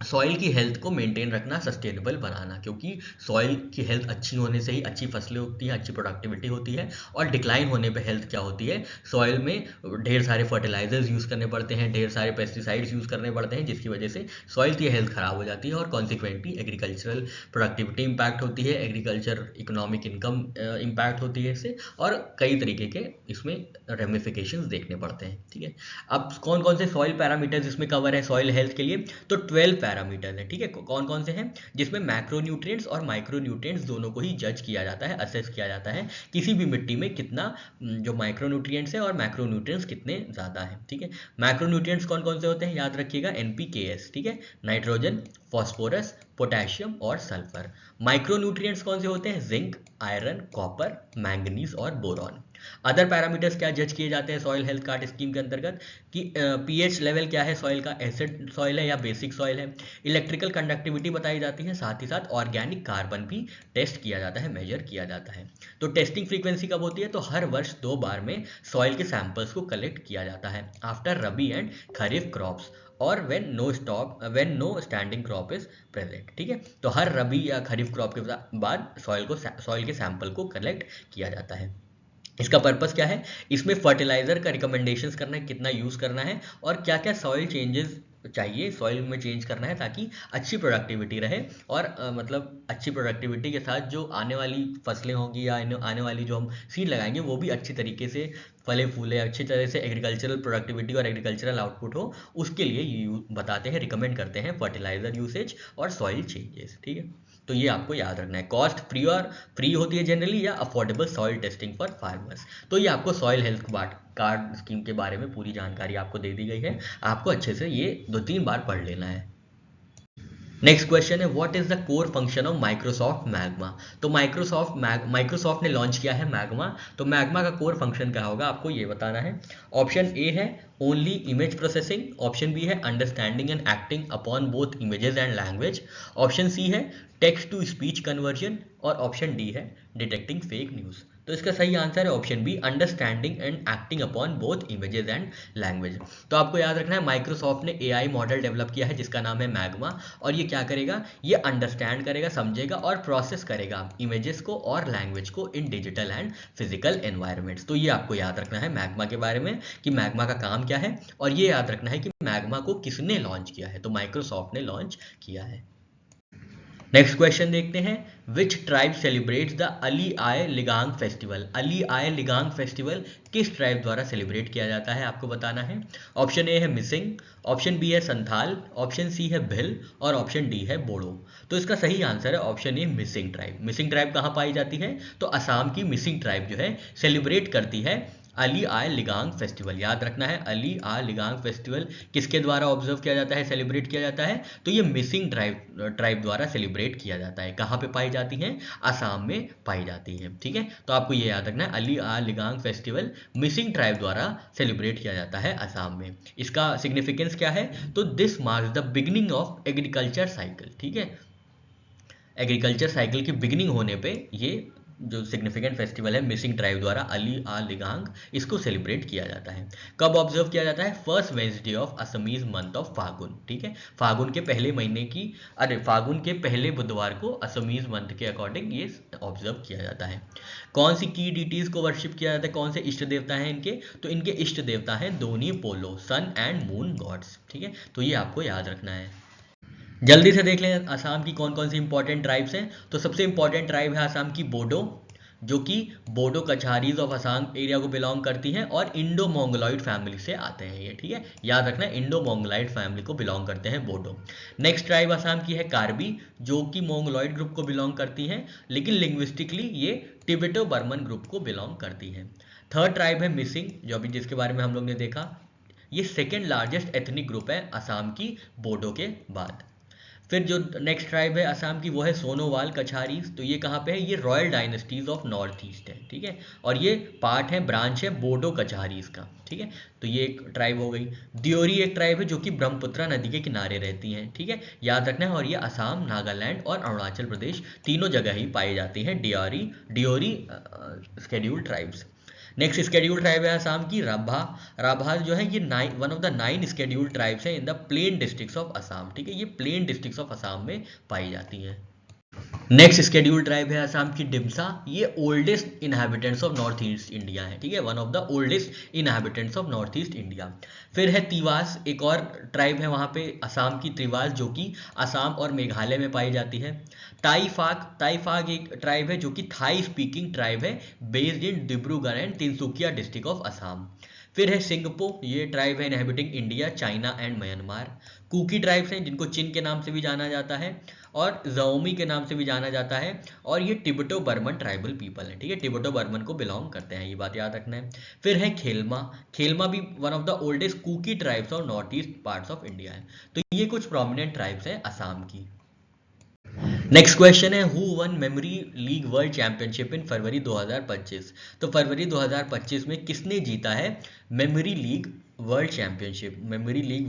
सॉइल की हेल्थ को मेंटेन रखना, सस्टेनेबल बनाना, क्योंकि सॉइल की हेल्थ अच्छी होने से ही अच्छी फसलें होती हैं, अच्छी प्रोडक्टिविटी होती है। और डिक्लाइन होने पे हेल्थ क्या होती है, सॉइल में ढेर सारे फर्टिलाइजर्स यूज़ करने पड़ते हैं, ढेर सारे पेस्टिसाइड्स यूज़ करने पड़ते हैं, जिसकी वजह से सॉइल की हेल्थ ख़राब हो जाती है और कॉन्सिक्वेंटली एग्रीकल्चरल प्रोडक्टिविटी इंपैक्ट होती है, एग्रीकल्चर इकोनॉमिक इनकम इम्पैक्ट होती है इससे, और कई तरीके के इसमें रेमिफिकेशंस देखने पड़ते हैं, ठीक है। अब कौन कौन से सॉइल पैरामीटर्स इसमें कवर है सॉइल हेल्थ के लिए, तो 12 पैरामीटर्स हैं, ठीक है। कौन कौन से हैं, जिसमें मैक्रोन्यूट्रिएंट्स और माइक्रोन्यूट्रिएंट्स दोनों को ही जज किया जाता है, असेस किया जाता है किसी भी मिट्टी में कितना जो माइक्रोन्यूट्रिएंट्स है और मैक्रोन्यूट्रिएंट्स कितने ज़्यादा हैं, ठीक है। मैक्रोन्यूट्रिएंट्स कौन कौन से होते हैं, याद रखिएगा, NPKs, ठीक है, नाइट्रोजन, फॉस्फोरस, पोटेशियम और सल्फर। माइक्रोन्यूट्रिएंट्स कौन से होते हैं, जिंक, आयरन, कॉपर, मैंगनीज और बोरॉन। अदर पैरामीटर्स क्या जज किए जाते हैं सॉइल हेल्थ कार्ड स्कीम के अंतर्गत, कि पीएच लेवल क्या है सॉइल का, एसिड सॉइल है या बेसिक सॉइल है, इलेक्ट्रिकल कंडक्टिविटी बताई जाती है, साथ ही साथ ऑर्गेनिक कार्बन भी टेस्ट किया जाता है, मेजर किया जाता है। तो टेस्टिंग फ्रीक्वेंसी कब होती है, तो हर वर्ष 2 बार में सॉइल के सैंपल्स को कलेक्ट किया जाता है, after rabi and kharif crops और when no standing crop is present, ठीक है। तो हर रबी या खरीफ क्रॉप के बाद सॉइल के सैंपल को कलेक्ट किया जाता है। इसका पर्पस क्या है, इसमें फर्टिलाइजर का रिकमेंडेशंस करना है, कितना यूज़ करना है और क्या क्या सॉइल चेंजेस चाहिए सॉइल में चेंज करना है, ताकि अच्छी प्रोडक्टिविटी रहे और मतलब अच्छी प्रोडक्टिविटी के साथ जो आने वाली फसलें होंगी या आने वाली जो हम सीड लगाएंगे वो भी अच्छी तरीके से फले फूले, अच्छी तरह से एग्रीकल्चरल प्रोडक्टिविटी और एग्रीकल्चरल आउटपुट हो, उसके लिए बताते हैं, रिकमेंड करते हैं फर्टिलाइजर यूसेज और सॉइल चेंजेस, ठीक है। तो ये आपको याद रखना है। कॉस्ट फ्री होती है जनरली, या affordable soil testing for farmers. तो ये आपको सॉइल हेल्थ कार्ड स्कीम के बारे में पूरी जानकारी आपको दे दी गई है, आपको अच्छे से ये 2-3 बार पढ़ लेना है। नेक्स्ट क्वेश्चन है, what is the core function of Microsoft magma. तो माइक्रोसॉफ्ट ने लॉन्च किया है मैग्मा, तो मैग्मा का कोर फंक्शन क्या होगा आपको ये बताना है। ऑप्शन ए है only image processing, option B है understanding and acting upon both images and language, option C है टेक्स्ट टू स्पीच कन्वर्जन और ऑप्शन डी है डिटेक्टिंग फेक न्यूज़। तो इसका सही आंसर है option B, understanding and acting upon both images and language. तो आपको याद रखना है माइक्रोसॉफ्ट ने AI मॉडल डेवलप किया है जिसका नाम है मैग्मा, और ये क्या करेगा, ये अंडरस्टैंड करेगा, समझेगा और प्रोसेस करेगा इमेजेस को और लैंग्वेज को इन डिजिटल एंड फिजिकल एनवायरनमेंट्स। तो ये आपको याद रखना है मैग्मा के बारे में कि मैग्मा का काम क्या है, और ये याद रखना है कि मैग्मा को किसने लॉन्च किया है, तो माइक्रोसॉफ्ट ने लॉन्च किया है। नेक्स्ट क्वेश्चन देखते हैं, which tribe celebrates the Ali I Ligang festival. Ali I Ligang festival किस ट्राइब द्वारा सेलिब्रेट किया जाता है आपको बताना है। ऑप्शन ए है मिसिंग, ऑप्शन बी है संथाल, ऑप्शन सी है भिल और ऑप्शन डी है बोडो। तो इसका सही आंसर है ऑप्शन ए मिसिंग ट्राइब। मिसिंग ट्राइब कहाँ पाई जाती है, तो असम की मिसिंग ट्राइब जो है सेलिब्रेट करती है अली आय लिगांग फेस्टिवल। याद रखना है अली आय लिगांग फेस्टिवल किसके द्वारा ऑब्जर्व किया जाता है, सेलिब्रेट किया जाता है, तो ये मिसिंग ट्राइब द्वारा सेलिब्रेट किया जाता है। कहाँ पे पाई जाती हैं, असम में पाई जाती है, ठीक है। तो आपको ये याद रखना है अली आय लिगांग फेस्टिवल मिसिंग ट्राइब द्वारा सेलिब्रेट किया जाता है असम में। इसका सिग्निफिकेंस क्या है, तो this marks the beginning of agriculture cycle, ठीक है। एग्रीकल्चर साइकिल की बिगिनिंग होने पे ये जो सिग्निफिकेंट फेस्टिवल है मिसिंग ट्राइब द्वारा अली आ लिगांग, इसको सेलिब्रेट किया जाता है। कब ऑब्जर्व किया जाता है, first Wednesday of Assamese month of Phagun, ठीक है। फागुन के पहले महीने की फागुन के पहले बुधवार को असमीज मंथ के अकॉर्डिंग ये ऑब्जर्व किया जाता है। कौन सी की डिटीज को वर्शिप किया जाता है, कौन से इष्ट देवता हैं इनके, तो इनके इष्ट देवता हैं दोनी पोलो, सन एंड मून गॉड्स, ठीक है। तो ये आपको याद रखना है। जल्दी से देख लें असम की कौन कौन सी इंपॉर्टेंट ट्राइब्स हैं। तो सबसे इंपॉर्टेंट ट्राइब है असम की बोडो, जो कि बोडो कछारीज ऑफ असम एरिया को बिलोंग करती हैं और इंडो मोंगोलॉइड फैमिली से आते हैं ये, ठीक है। याद रखना है इंडो मोंगोलॉइड फैमिली को बिलोंग करते हैं बोडो। नेक्स्ट ट्राइब असम की है कार्बी, जो कि मोंगोलॉइड ग्रुप को बिलोंग करती हैं, लेकिन लिंग्विस्टिकली ये टिबेटो बर्मन ग्रुप को बिलोंग करती हैं। थर्ड ट्राइब है मिसिंग, जो अभी जिसके बारे में हम लोग ने देखा, ये सेकेंड लार्जेस्ट एथनिक ग्रुप है असम की बोडो के बाद। फिर जो नेक्स्ट ट्राइब है असम की वो है सोनोवाल कछारीज। तो ये कहाँ पे है, ये royal dynasties of north east है, ठीक है, और ये पार्ट है, ब्रांच है बोडो कछारीज का, ठीक है। तो ये एक ट्राइब हो गई। दियोरी एक ट्राइब है जो कि ब्रह्मपुत्रा नदी के किनारे रहती हैं, ठीक है, याद रखना है। और ये असम, नागालैंड और अरुणाचल प्रदेश तीनों जगह ही पाई जाती हैं Deori scheduled tribes. Next scheduled tribe है असम की राभा। राभा जो है ये one of the 9 scheduled tribes है in the plain districts of Assam, ठीक है, ये प्लेन डिस्ट्रिक्ट्स ऑफ असम में पाई जाती हैं। नेक्स्ट स्केड्यूल्ड ट्राइब है असम की डिम्सा। ये oldest inhabitants of north east India है, ठीक है, one of the oldest inhabitants of north east India. फिर है तिवास, एक और ट्राइब है वहाँ पे असम की तिवास, जो कि असम और मेघालय में पाई जाती है। ताइफाग एक ट्राइब है जो कि थाई स्पीकिंग ट्राइब है, based in Dibrugarh and Tinsukia district of Assam. फिर है सिंगपो, ये ट्राइब है inhabiting India, China and Myanmar. Kuki tribes हैं जिनको चिन के नाम से भी जाना जाता है और ज़ाओमी के नाम से भी जाना जाता है, और ये टिबेटो बर्मन ट्राइबल पीपल है, ठीक है, टिबेटो बर्मन को बिलोंग करते हैं, ये बात याद रखना है। फिर है खेलमा भी one of the oldest Kuki tribes of north east parts of India है। तो ये कुछ प्रोमिनेंट ट्राइब्स हैं असम की। नेक्स्ट क्वेश्चन है, who won memory league world championship in February 2025। तो फरवरी 2025 में किसने जीता है memory league world championship? Memory league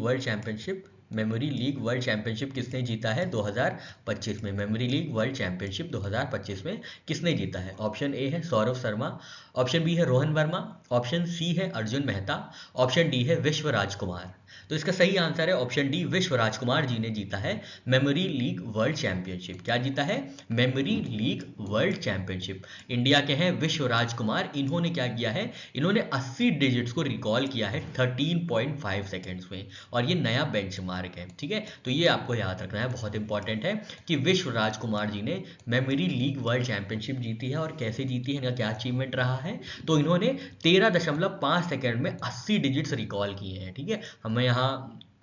world championship किसने जीता है 2025 में? मेमोरी लीग वर्ल्ड चैंपियनशिप 2025 में किसने जीता है? ऑप्शन ए है सौरभ शर्मा, ऑप्शन बी है रोहन वर्मा, ऑप्शन सी है अर्जुन मेहता, ऑप्शन डी है विश्व राजकुमार। तो इसका सही आंसर है ऑप्शन डी, विश्व राजकुमार जी ने जीता है मेमोरी लीग वर्ल्ड चैंपियनशिप। क्या जीता है? Memory league world championship. India के हैं विश्व राजकुमार, इन्होंने क्या किया है, इन्होंने 80 डिजिट्स को रिकॉल किया है 13.5 सेकेंड्स में, और ये नया बेंचमार्क है, ठीक है। तो ये आपको याद रखना है, बहुत इंपॉर्टेंट है कि विश्व राजकुमार जी ने मेमोरी लीग वर्ल्ड चैंपियनशिप जीती है। और कैसे जीती है, इनका क्या अचीवमेंट रहा है, तो इन्होंने 13.5 सेकेंड में 80 डिजिट्स रिकॉल किए हैं, ठीक है।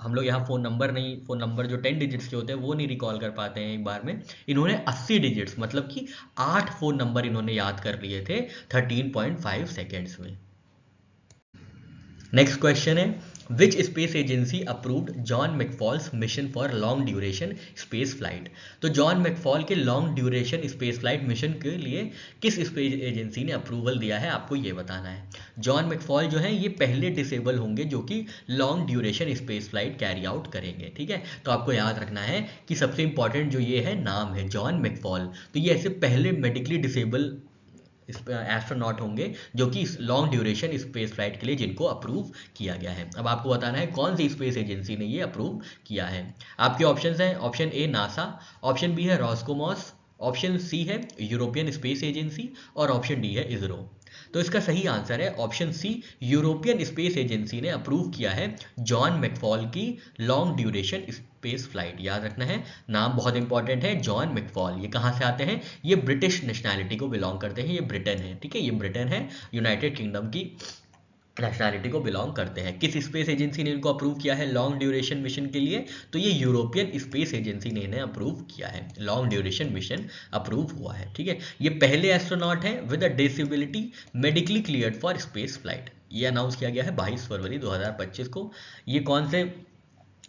हम लोग यहाँ फ़ोन नंबर जो 10 डिजिट्स के होते हैं वो नहीं रिकॉल कर पाते हैं एक बार में। इन्होंने 80 डिजिट्स मतलब कि 8 फ़ोन नंबर इन्होंने याद कर लिए थे 13.5 सेकेंड्स में। नेक्स्ट क्वेश्चन है, which space agency approved John McFall's mission for long duration space flight? तो जॉन मैकफॉल के long duration space flight mission के लिए किस स्पेस एजेंसी ने अप्रूवल दिया है, आपको ये बताना है। जॉन मैकफॉल जो है ये पहले डिसेबल होंगे जो कि long duration space flight carry out करेंगे, ठीक है। तो आपको याद रखना है कि सबसे इंपॉर्टेंट जो ये है नाम है जॉन मैकफॉल, तो ये ऐसे पहले मेडिकली डिसेबल एस्ट्रोनॉट होंगे जो कि लॉन्ग ड्यूरेशन स्पेस फ्लाइट के लिए जिनको अप्रूव किया गया है। अब आपको बताना है कौन सी स्पेस एजेंसी ने ये अप्रूव किया है। आपके ऑप्शंस हैं, option A NASA, option B है रॉस्कोमॉस, ऑप्शन सी है यूरोपियन स्पेस एजेंसी और ऑप्शन डी है इसरो। तो इसका सही आंसर है option C, European Space Agency ने अप्रूव किया है जॉन मैकफॉल की लॉन्ग ड्यूरेशन स्पेस फ्लाइट। याद रखना है, नाम बहुत इंपॉर्टेंट है जॉन मैकफॉल। ये कहाँ से आते हैं, ये ब्रिटिश नेशनैलिटी को बिलोंग करते हैं, ये ब्रिटेन है, ठीक है, ये ब्रिटेन है, यूनाइटेड किंगडम की नेशनैलिटी को बिलोंग करते हैं। किस स्पेस एजेंसी ने इनको अप्रूव किया है लॉन्ग ड्यूरेशन मिशन के लिए, तो ये यूरोपियन स्पेस एजेंसी ने इन्हें अप्रूव किया है, लॉन्ग ड्यूरेशन मिशन अप्रूव हुआ है, ठीक है। ये पहले एस्ट्रोनॉट है with a disability medically cleared for space flight. ये अनाउंस किया गया है 22 फरवरी 2025 को। ये कौन से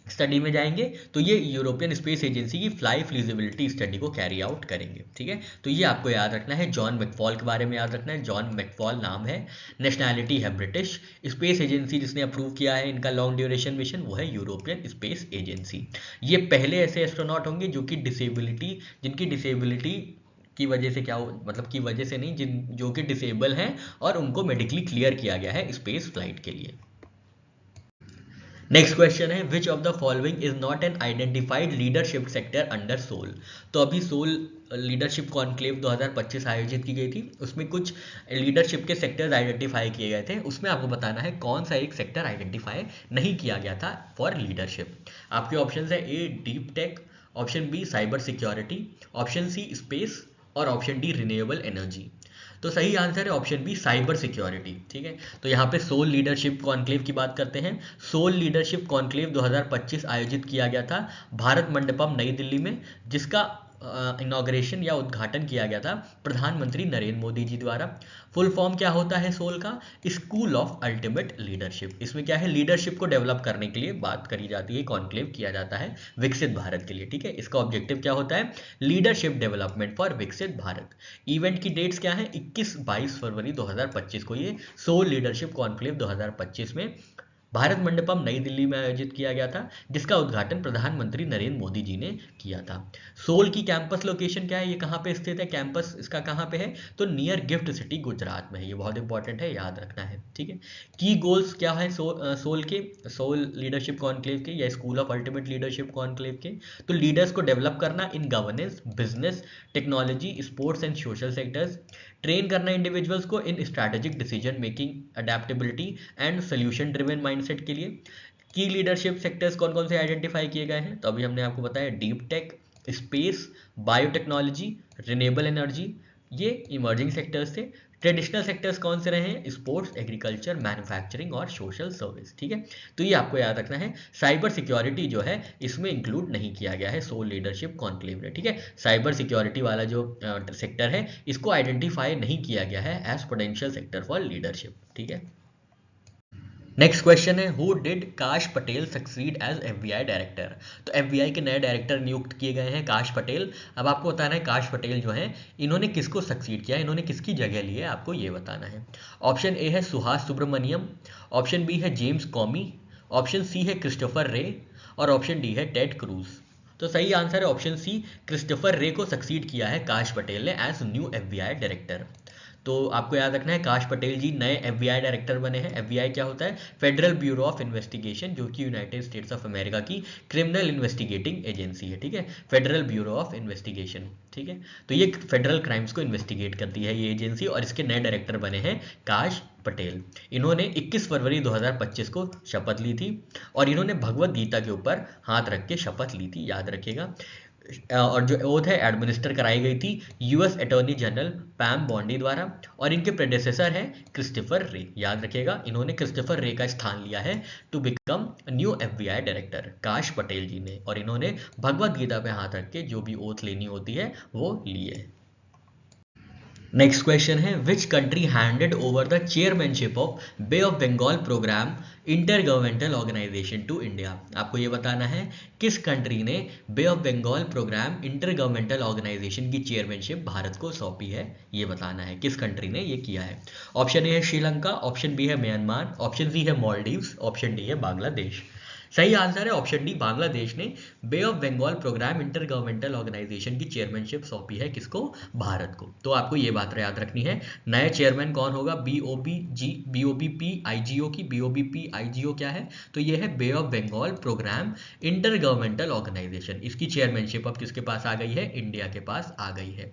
स्टडी में जाएंगे, तो ये यूरोपियन स्पेस एजेंसी की फ्लाई फिजिबिलिटी स्टडी को कैरी आउट करेंगे, ठीक है। तो ये आपको याद रखना है, जॉन मैकफॉल के बारे में याद रखना है, जॉन मैकफॉल नाम है, नेशनैलिटी है ब्रिटिश, स्पेस एजेंसी जिसने अप्रूव किया है इनका लॉन्ग ड्यूरेशन मिशन वो है यूरोपियन स्पेस एजेंसी। ये पहले ऐसे एस्ट्रोनॉट होंगे जो कि जिनकी डिसेबिलिटी की वजह से मतलब की वजह से नहीं, जो कि डिसेबल हैं और उनको मेडिकली क्लियर किया गया है स्पेस फ्लाइट के लिए। नेक्स्ट क्वेश्चन है, which of the following is not an identified leadership sector under SOUL? तो अभी सोल लीडरशिप कॉन्क्लेव 2025 आयोजित की गई थी, उसमें कुछ लीडरशिप के सेक्टर्स आइडेंटिफाई किए गए थे, उसमें आपको बताना है कौन सा एक सेक्टर आइडेंटिफाई नहीं किया गया था फॉर लीडरशिप। आपके ऑप्शन है A deep tech, option B cyber security, option C space और ऑप्शन डी रिन्यूएबल एनर्जी। तो सही आंसर है ऑप्शन बी साइबर सिक्योरिटी, ठीक है। तो यहाँ पे सोल लीडरशिप कॉन्क्लेव की बात करते हैं। सोल लीडरशिप कॉन्क्लेव 2025 आयोजित किया गया था भारत मंडपम नई दिल्ली में, जिसका इनॉग्रेशन या उद्घाटन किया गया था प्रधानमंत्री नरेंद्र मोदी जी द्वारा। फुल फॉर्म क्या होता है सोल का? School of ultimate leadership. इसमें क्या है, लीडरशिप को डेवलप करने के लिए बात करी जाती है, कॉन्क्लेव किया जाता है विकसित भारत के लिए। ठीक है, इसका ऑब्जेक्टिव क्या होता है? लीडरशिप डेवलपमेंट फॉर विकसित भारत। इवेंट की डेट्स क्या है? 21-22 फरवरी 2025 को ये सोल लीडरशिप कॉन्क्लेव 2025 में भारत मंडपम नई दिल्ली में आयोजित किया गया था, जिसका उद्घाटन प्रधानमंत्री नरेंद्र मोदी जी ने किया था। सोल की कैंपस लोकेशन क्या है, ये कहाँ पे स्थित है, कैंपस इसका कहाँ पे है? तो नियर गिफ्ट सिटी गुजरात में है। ये बहुत इंपॉर्टेंट है, याद रखना है। ठीक है, की गोल्स क्या है सोल के, सोल लीडरशिप कॉन्क्लेव के या school of ultimate leadership conclave के? तो लीडर्स को डेवलप करना in governance, business, technology, sports and social sectors. Train करना इंडिविजुअल्स को इन strategic decision making, adaptability and solution driven mindset के लिए। की लीडरशिप सेक्टर्स कौन कौन से आइडेंटिफाई किए गए हैं? तो अभी हमने आपको बताया, deep tech, space, biotechnology, renewable energy, ये इमर्जिंग सेक्टर्स थे। ट्रेडिशनल सेक्टर्स कौन से रहे हैं? स्पोर्ट्स, एग्रीकल्चर, मैन्युफैक्चरिंग और सोशल सर्विस। ठीक है, तो ये आपको याद रखना है। साइबर सिक्योरिटी जो है इसमें इंक्लूड नहीं किया गया है सोल लीडरशिप कॉन्क्लेव में। ठीक है, साइबर सिक्योरिटी वाला जो सेक्टर है इसको आइडेंटिफाई नहीं किया गया है as potential sector for leadership. ठीक है, नेक्स्ट क्वेश्चन है, who did Kash Patel succeed as FBI director? तो एफबीआई के नए डायरेक्टर नियुक्त किए गए हैं काश पटेल। अब आपको बताना है काश पटेल जो हैं इन्होंने किसको सक्सीड किया, इन्होंने किसकी जगह ली है, आपको ये बताना है। ऑप्शन ए है सुहास सुब्रमण्यम, ऑप्शन बी है जेम्स कॉमी, ऑप्शन सी है क्रिस्टोफर रे और ऑप्शन डी है टेड क्रूज। तो सही आंसर है ऑप्शन सी, क्रिस्टोफर रे को सक्सीड किया है काश पटेल ने एज न्यू एफबीआई डायरेक्टर। तो आपको याद रखना है काश पटेल जी नए एफबीआई डायरेक्टर बने हैं। एफबीआई क्या होता है? फेडरल ब्यूरो ऑफ इन्वेस्टिगेशन, जो कि यूनाइटेड स्टेट्स ऑफ अमेरिका की क्रिमिनल इन्वेस्टिगेटिंग एजेंसी है। ठीक है, फेडरल ब्यूरो ऑफ इन्वेस्टिगेशन। ठीक है, तो ये फेडरल क्राइम्स को इन्वेस्टिगेट करती है ये एजेंसी, और इसके नए डायरेक्टर बने हैं काश पटेल। इन्होंने 21 फरवरी 2025 को शपथ ली थी और इन्होंने भगवत गीता के ऊपर हाथ रख के शपथ ली थी, याद रखिएगा। और जो ओथ है एडमिनिस्टर कराई गई थी यूएस अटॉर्नी जनरल पैम बॉन्डी द्वारा, और इनके प्रेडेसेसर हैं क्रिस्टोफर रे। याद रखिएगा, इन्होंने क्रिस्टोफर रे का स्थान लिया है to become new FBI director, Kash Patel जी ने, और इन्होंने भगवत गीता पे हाथ रख के जो भी ओथ लेनी होती है वो लिए। नेक्स्ट क्वेश्चन है, which country handed over the chairmanship of bay of Bengal programme inter governmental organisation to India? आपको ये बताना है किस कंट्री ने बे of Bengal programme inter governmental organisation की चेयरमैनशिप भारत को सौंपी है, ये बताना है किस कंट्री ने ये किया है। ऑप्शन ए है श्रीलंका, ऑप्शन बी है म्यांमार, ऑप्शन सी है मालदीव्स, ऑप्शन डी है बांग्लादेश। सही आंसर है ऑप्शन डी, बांग्लादेश ने बे of Bengal programme inter governmental organisation की चेयरमैनशिप सौंपी है किसको? भारत को। तो आपको ये बात याद रखनी है, नया चेयरमैन कौन होगा? बीओबीपीआईजीओ की। बीओबीपीआईजीओ क्या है? तो ये है bay of Bengal programme inter governmental organisation. इसकी चेयरमैनशिप अब किसके पास आ गई है? इंडिया के पास आ गई है।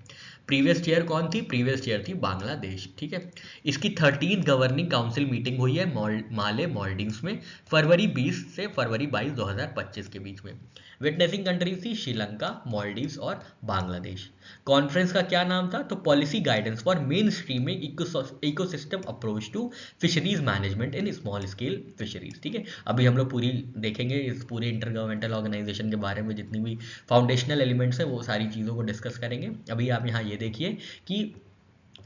प्रीवियस चेयर कौन थी? प्रीवियस चेयर थी बांग्लादेश। ठीक है, इसकी 13th गवर्निंग काउंसिल मीटिंग हुई है माले मालदीव्स में फरवरी 20 से फरवरी 22 2025 के बीच में। विटनेसिंग कंट्रीज थी श्रीलंका, मालदीव्स और बांग्लादेश। कॉन्फ्रेंस का क्या नाम था? तो policy guidance for mainstreaming ecosystem approach to fisheries management in small scale fisheries. ठीक है, अभी हम लोग पूरी देखेंगे इस पूरे इंटर गवर्नमेंटल ऑर्गेनाइजेशन के बारे में, जितनी भी फाउंडेशनल एलिमेंट्स है वो सारी चीज़ों को डिस्कस करेंगे। अभी आप यहाँ ये देखिए कि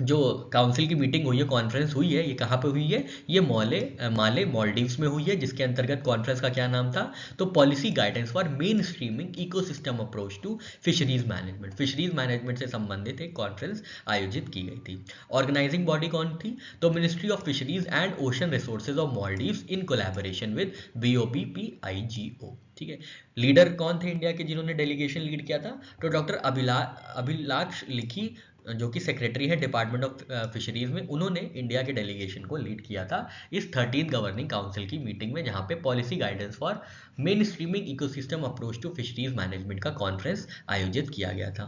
जो काउंसिल की मीटिंग हुई है, कॉन्फ्रेंस हुई है, ये कहाँ पे हुई है? ये माले मालदीव्स में हुई है, जिसके अंतर्गत कॉन्फ्रेंस का क्या नाम था? तो policy guidance for mainstreaming ecosystem approach to fisheries management. Fisheries management से संबंधित एक कॉन्फ्रेंस आयोजित की गई थी। ऑर्गेनाइजिंग बॉडी कौन थी? तो ministry of fisheries and ocean resources of Maldives in collaboration with BOPPIGO। ठीक है, लीडर कौन थे इंडिया के जिन्होंने डेलीगेशन लीड किया था? तो डॉक्टर अभिलाष लिखी, जो कि सेक्रेटरी है डिपार्टमेंट ऑफ फिशरीज में, उन्होंने इंडिया के डेलीगेशन को लीड किया था इस 13th गवर्निंग काउंसिल की मीटिंग में, जहां पे policy guidance for mainstreaming ecosystem approach to fisheries management का कॉन्फ्रेंस आयोजित किया गया था।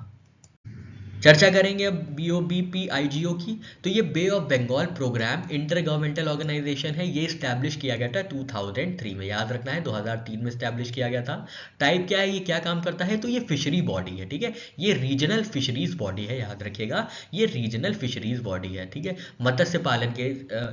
चर्चा करेंगे अब BOBPIGO की। तो ये bay of Bengal programme inter governmental organisation है। ये स्टैब्लिश किया गया था 2003 में, याद रखना है 2003 में स्टैब्लिश किया गया था। टाइप क्या है, ये क्या काम करता है, तो ये फिशरी बॉडी है, ठीक है। ये रीजनल फिशरीज बॉडी है, याद रखिएगा, ये रीजनल फिशरीज बॉडी है, ठीक है। मत्स्य पालन के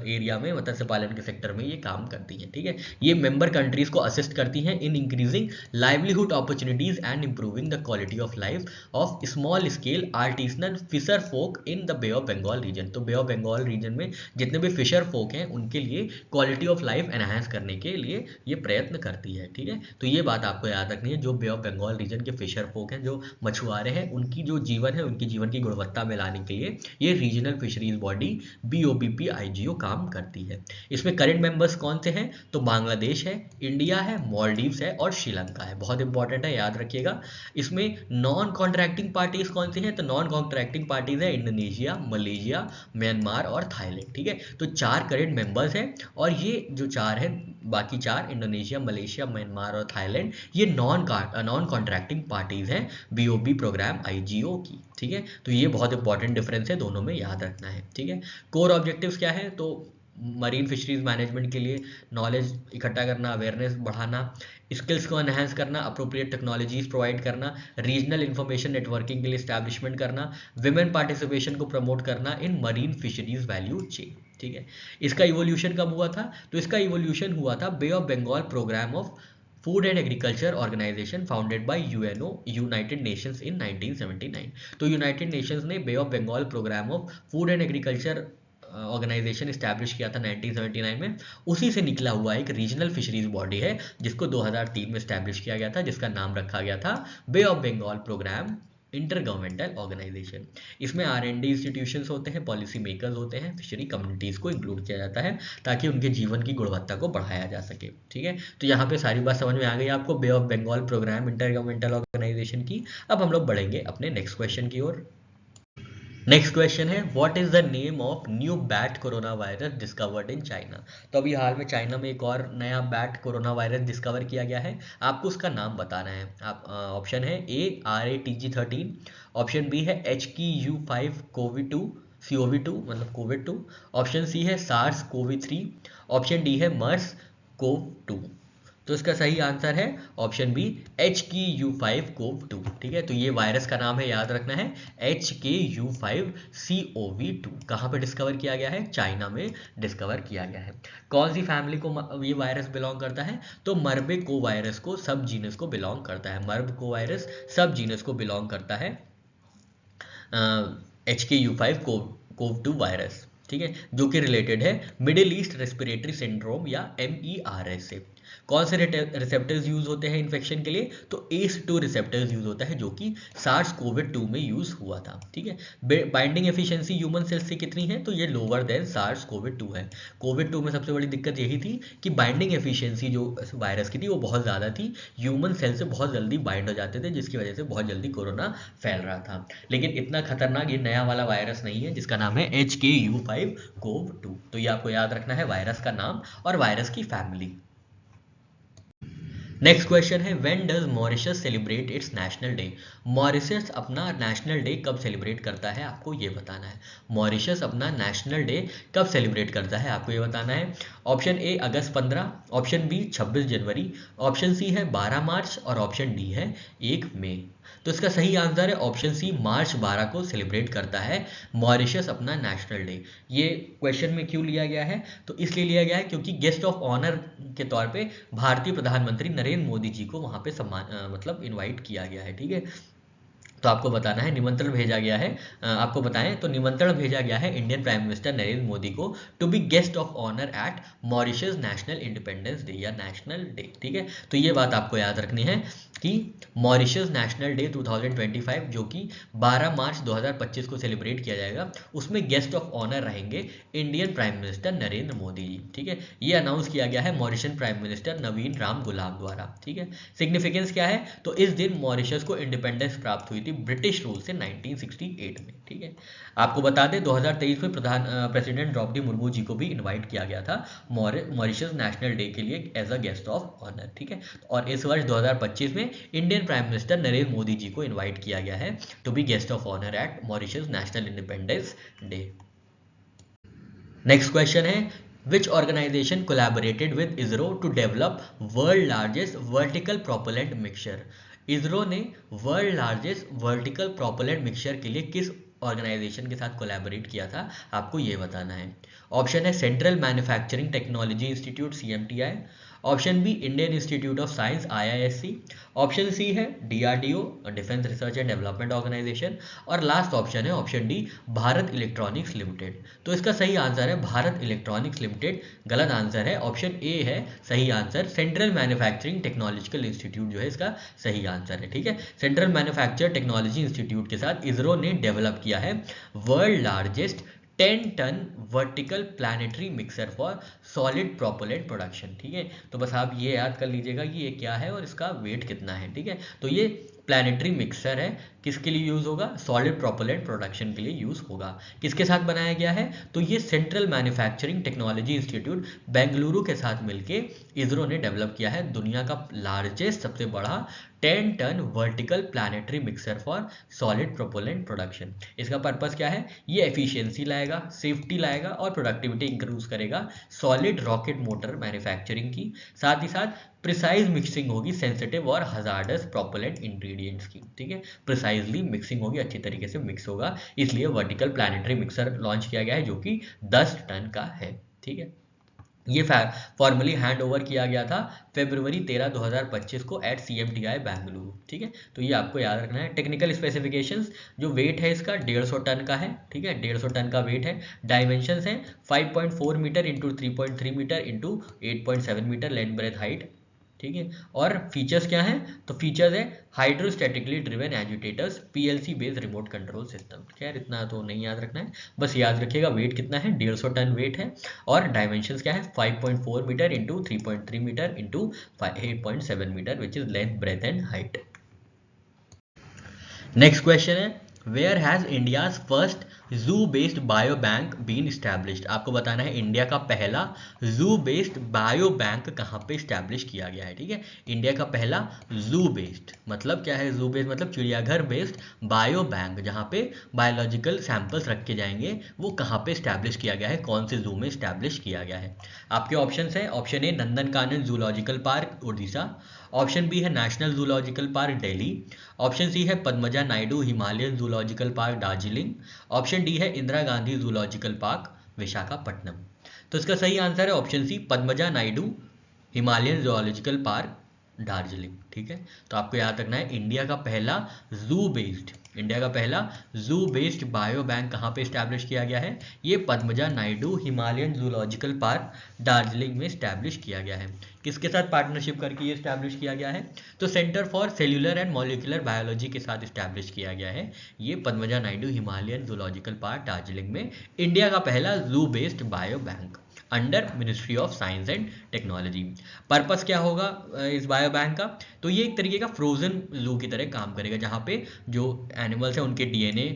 एरिया में, मत्स्य पालन के सेक्टर में ये काम करती है, ठीक है। ये मेंबर कंट्रीज को असिस्ट करती हैं in increasing livelihood opportunities and improving the quality of life of small scale artisanal fisher folk in the Bay of Bengal region. तो बे ऑफ बंगाल रीजन में जितने भी फिशर फोक हैं उनके लिए क्वालिटी ऑफ लाइफ एनहांस करने के लिए ये प्रयत्न करती है, ठीक है। तो ये बात आपको याद रखनी है, जो बे ऑफ बंगाल रीजन के फिशर फोक हैं, जो मछुआरे हैं, उनकी जो जीवन है, उनकी जीवन की गुणवत्ता में लाने के लिए ये रीजनल फिशरीज बॉडी BOBPIGO काम करती है। इसमें करंट मेंबर्स कौन से हैं, तो बांग्लादेश है, इंडिया है, मालदीव्स है और श्रीलंका है। बहुत इंपॉर्टेंट है, याद रखिएगा। इसमें नॉन कॉन्ट्रैक्टिंग पार्टीज कौन सी हैं, तो नॉन कॉन्ट्रैक्टिंग पार्टीज है इंडोनेशिया, मलेशिया, म्यांमार और थाईलैंड, ठीक है। तो 4 करंट मेंबर्स हैं, और ये जो 4 हैं, बाकी 4 इंडोनेशिया, मलेशिया, म्यांमार और थाईलैंड, ये नॉन कॉन्ट्रैक्टिंग पार्टीज हैं BOB प्रोग्राम IGO की, ठीक है। तो ये बहुत इंपॉर्टेंट डिफरेंस है, दोनों में याद रखना है, ठीक है। कोर ऑब्जेक्टिव्स क्या है, तो मरीन फिशरीज मैनेजमेंट के लिए नॉलेज इकट्ठा करना, अवेयरनेस बढ़ाना, स्किल्स को एनहांस करना, अप्रोप्रिएट टेक्नोलॉजीज प्रोवाइड करना, रीजनल इंफॉर्मेशन नेटवर्किंग के लिए एस्टैब्लिशमेंट करना, विमेन पार्टिसिपेशन को प्रमोट करना in marine fisheries value chain, ठीक है। इसका इवोल्यूशन कब हुआ था, तो इसका इवोल्यूशन हुआ था Bay of Bengal Programme of Food and Agriculture Organization founded by UNO United Nations in 1979। तो यूनाइटेड नेशंस ने बे of Bengal Programme of Food and Agriculture Organization establish किया था 1979 में। उसी से निकला हुआ एक रीजनल फिशरीज बॉडी है जिसको 2003 में इस्टेब्लिश किया गया था, जिसका नाम रखा गया था Bay of Bengal programme inter governmental organization. इसमें R&D इंस्टीट्यूशंस होते हैं, पॉलिसी मेकर्स होते हैं, फिशरी कम्युनिटीज़ को इंक्लूड किया जाता है ताकि उनके जीवन की गुणवत्ता को बढ़ाया जा सके, ठीक है। तो यहाँ पे सारी बात समझ में आ गई आपको Bay of Bengal programme inter governmental organisation की। अब हम लोग बढ़ेंगे अपने नेक्स्ट क्वेश्चन की ओर। नेक्स्ट क्वेश्चन है, what is the name of new bat corona virus discovered in China. तो अभी हाल में चाइना में एक और नया बैट कोरोना वायरस डिस्कवर किया गया है, आपको उसका नाम बताना है। आप ऑप्शन है A RATG13, ऑप्शन B है HKU5-CoV2 CoV2 मतलब कोविड 2, ऑप्शन C है SARS-CoV-3, ऑप्शन D है MERS-CoV-2। तो इसका सही आंसर है ऑप्शन बी HKU5-CoV-2, ठीक है। तो ये वायरस का नाम है, याद रखना है HKU5-CoV-2। कहाँ पे डिस्कवर किया गया है, चाइना में डिस्कवर किया गया है। कौन सी फैमिली को ये वायरस बिलोंग करता है, तो मर्बेको वायरस को सब जीनस को बिलोंग करता है। मर्बेको वायरस सब जीनस को बिलोंग करता है HKU5-CoV-2 वायरस, ठीक है, जो कि रिलेटेड है मिडिल ईस्ट रेस्पिरेटरी सिंड्रोम या MERS से। कौन से रिसेप्टर्स यूज होते हैं इन्फेक्शन के लिए, तो ACE2 रिसेप्टर्स यूज होता है जो कि SARS-CoV-2 में यूज हुआ था, ठीक है। बाइंडिंग एफिशिएंसी ह्यूमन सेल्स से कितनी है, तो ये लोअर देन SARS-CoV-2 है। कोविड 2 में सबसे बड़ी दिक्कत यही थी कि बाइंडिंग एफिशिएंसी जो वायरस की थी वो बहुत ज़्यादा थी, ह्यूमन सेल से बहुत जल्दी बाइंड हो जाते थे, जिसकी वजह से बहुत जल्दी कोरोना फैल रहा था। लेकिन इतना खतरनाक ये नया वाला वायरस नहीं है जिसका नाम है HKU5-CoV-2। तो ये आपको याद रखना है वायरस का नाम और वायरस की फैमिली। नेक्स्ट क्वेश्चन है, when does Mauritius celebrate it's national day. Mauritius अपना नेशनल डे कब सेलिब्रेट करता है, आपको ये बताना है। मॉरिशस अपना नेशनल डे कब सेलिब्रेट करता है, आपको ये बताना है। Option A August 15, option B 26 जनवरी, ऑप्शन सी है 12 मार्च और ऑप्शन डी है 1 मई। तो इसका सही आंसर है ऑप्शन सी, मार्च 12 को सेलिब्रेट करता है मॉरिशस अपना नेशनल डे। ये क्वेश्चन में क्यों लिया गया है, तो इसलिए लिया गया है क्योंकि गेस्ट ऑफ ऑनर के तौर पे भारतीय प्रधानमंत्री नरेंद्र मोदी जी को वहां पे सम्मान मतलब इनवाइट किया गया है, ठीक है। तो आपको बताना है, निमंत्रण भेजा गया है, आपको बताएं तो निमंत्रण भेजा गया है Indian Prime minister Narendra Modi को to be guest of honour at Mauritius National Independence Day या नेशनल डे, ठीक है। तो ये बात आपको याद रखनी है कि मॉरिशस नेशनल डे 2025 जो कि 12 मार्च 2025 को सेलिब्रेट किया जाएगा, उसमें गेस्ट ऑफ ऑनर रहेंगे Indian Prime minister Narendra Modi ji, ठीक है। ये अनाउंस किया गया है Mauritian Prime Minister Navin Ramgoolam द्वारा, ठीक है। सिग्निफिकेंस क्या है, तो इस दिन मॉरिशस को इंडिपेंडेंस प्राप्त हुई थी की ब्रिटिश रूल से 1968 में। ठीक है, आपको बता दें 2023 में प्रेसिडेंट द्रौपदी मुर्मू जी को भी इनवाइट किया गया था मॉरिशस नेशनल डे के लिए as a guest of honour. ठीक है, और इस वर्ष 2025 में Indian Prime minister Narendra Modi ji को इन्वाइट किया गया है to be guest of honour at Mauritius National Independence Day. Next question है, which organization collaborated with ISRO to develop world largest vertical propellant mixture? ISRO ने world largest vertical propellant mixture के लिए किस organisation के साथ collaborate किया था, आपको ये बताना है। ऑप्शन है Central Manufacturing Technology Institute CMTI, option B Indian Institute of Science IISc, option C है DRDO Defence Research and Development Organisation, और लास्ट ऑप्शन है option D Bharat Electronics Limited. तो इसका सही आंसर है भारत इलेक्ट्रॉनिक्स लिमिटेड, गलत आंसर है, ऑप्शन ए है सही answer, Central Manufacturing Technological Institute जो है इसका सही आंसर है। ठीक है, सेंट्रल मैन्युफैक्चर टेक्नोलॉजी इंस्टीट्यूट के साथ इसरो ने डेवलप किया है world largest 10 ton vertical planetary mixer for solid propellant production. ठीक है, तो बस आप ये याद कर लीजिएगा कि ये क्या है और इसका वेट कितना है। ठीक है, तो ये प्लानिटरी मिक्सर है, किसके लिए यूज होगा, सॉलिड प्रोपेलेंट प्रोडक्शन के लिए यूज होगा। किसके साथ बनाया गया है, तो ये central Manufacturing Technology institute Bengaluru के साथ मिलके इसरो ने डेवलप किया है दुनिया का लार्जेस्ट सबसे बड़ा 10 ton vertical planetary mixer for solid propellant production. इसका पर्पस क्या है, ये एफिशिएंसी लाएगा, सेफ्टी लाएगा और प्रोडक्टिविटी इंक्रीज करेगा सॉलिड रॉकेट मोटर मैन्युफैक्चरिंग की, साथ ही साथ प्रिसाइज मिक्सिंग होगी सेंसिटिव और हजार्डस प्रोपेलेंट इंग्रेडिएंट्स की। ठीक है, प्रिसाइजली मिक्सिंग होगी, अच्छी तरीके से मिक्स होगा, इसलिए वर्टिकल प्लानिटरी मिक्सर लॉन्च किया गया है जो कि 10 टन का है। ठीक है, ये फॉर्मली हैंड ओवर किया गया था फरवरी 13, 2025 को एट CMTI बेंगलुरु। ठीक है, तो ये आपको याद रखना है। टेक्निकल स्पेसिफिकेशंस, जो वेट है इसका 150 टन का है। ठीक है, 150 टन का वेट है। डायमेंशंस हैं 5.4 metre into 3.3 metre into 8.7 metre length breadth height. ठीक है, और फीचर्स क्या हैं, तो फीचर्स है hydrostatically driven agitators, PLC based remote control system. खैर इतना तो नहीं याद रखना है, बस याद रखिएगा वेट कितना है, 150 टन वेट है, और डायमेंशंस क्या है 5.4 metre into 3.3 metre into 8.7 metre which is length breadth and height. Next question है, where has India's first zoo based bio bank been established? आपको बताना है इंडिया का पहला जू बेस्ड बायो बैंक कहाँ पे स्टैब्लिश किया गया है। ठीक है, इंडिया का पहला जू बेस्ड मतलब क्या है, जू बेस्ड मतलब चिड़ियाघर बेस्ड बायो बैंक जहाँ पे बायोलॉजिकल सैंपल्स रखे जाएंगे, वो कहाँ पे स्टैब्लिश किया गया है, कौन से जू में स्टैब्लिश किया गया है। आपके ऑप्शन है, option A Nandankanan zoological park Orissa, option B है National Zoological Park Delhi, option C है Padmaja Naidu Himalayan Zoological Park Darjeeling, option D है इंदिरा गांधी जूलॉजिकल पार्क विशाखापट्टनम। तो इसका सही आंसर है option C Padmaja Naidu Himalayan Zoological Park Darjeeling. ठीक है, तो आपको याद रखना है इंडिया का पहला जू बेस्ड बायो बैंक कहाँ पे स्टैब्लिश किया गया है, ये Padmaja Naidu Himalayan Zoological Park Darjeeling में स्टैब्लिश किया गया है। किसके साथ पार्टनरशिप करके ये स्टैब्लिश किया गया है, तो centre for cellular and molecular biology के साथ स्टैब्लिश किया गया है ये Padmaja Naidu Himalayan Zoological Park Darjeeling में, इंडिया का पहला जू based bio bank under ministry of science and technology. Purpose क्या होगा इस बायो बैंक का, तो ये एक तरीके का फ्रोजन जू की तरह काम करेगा जहाँ पे जो एनिमल्स हैं उनके DNA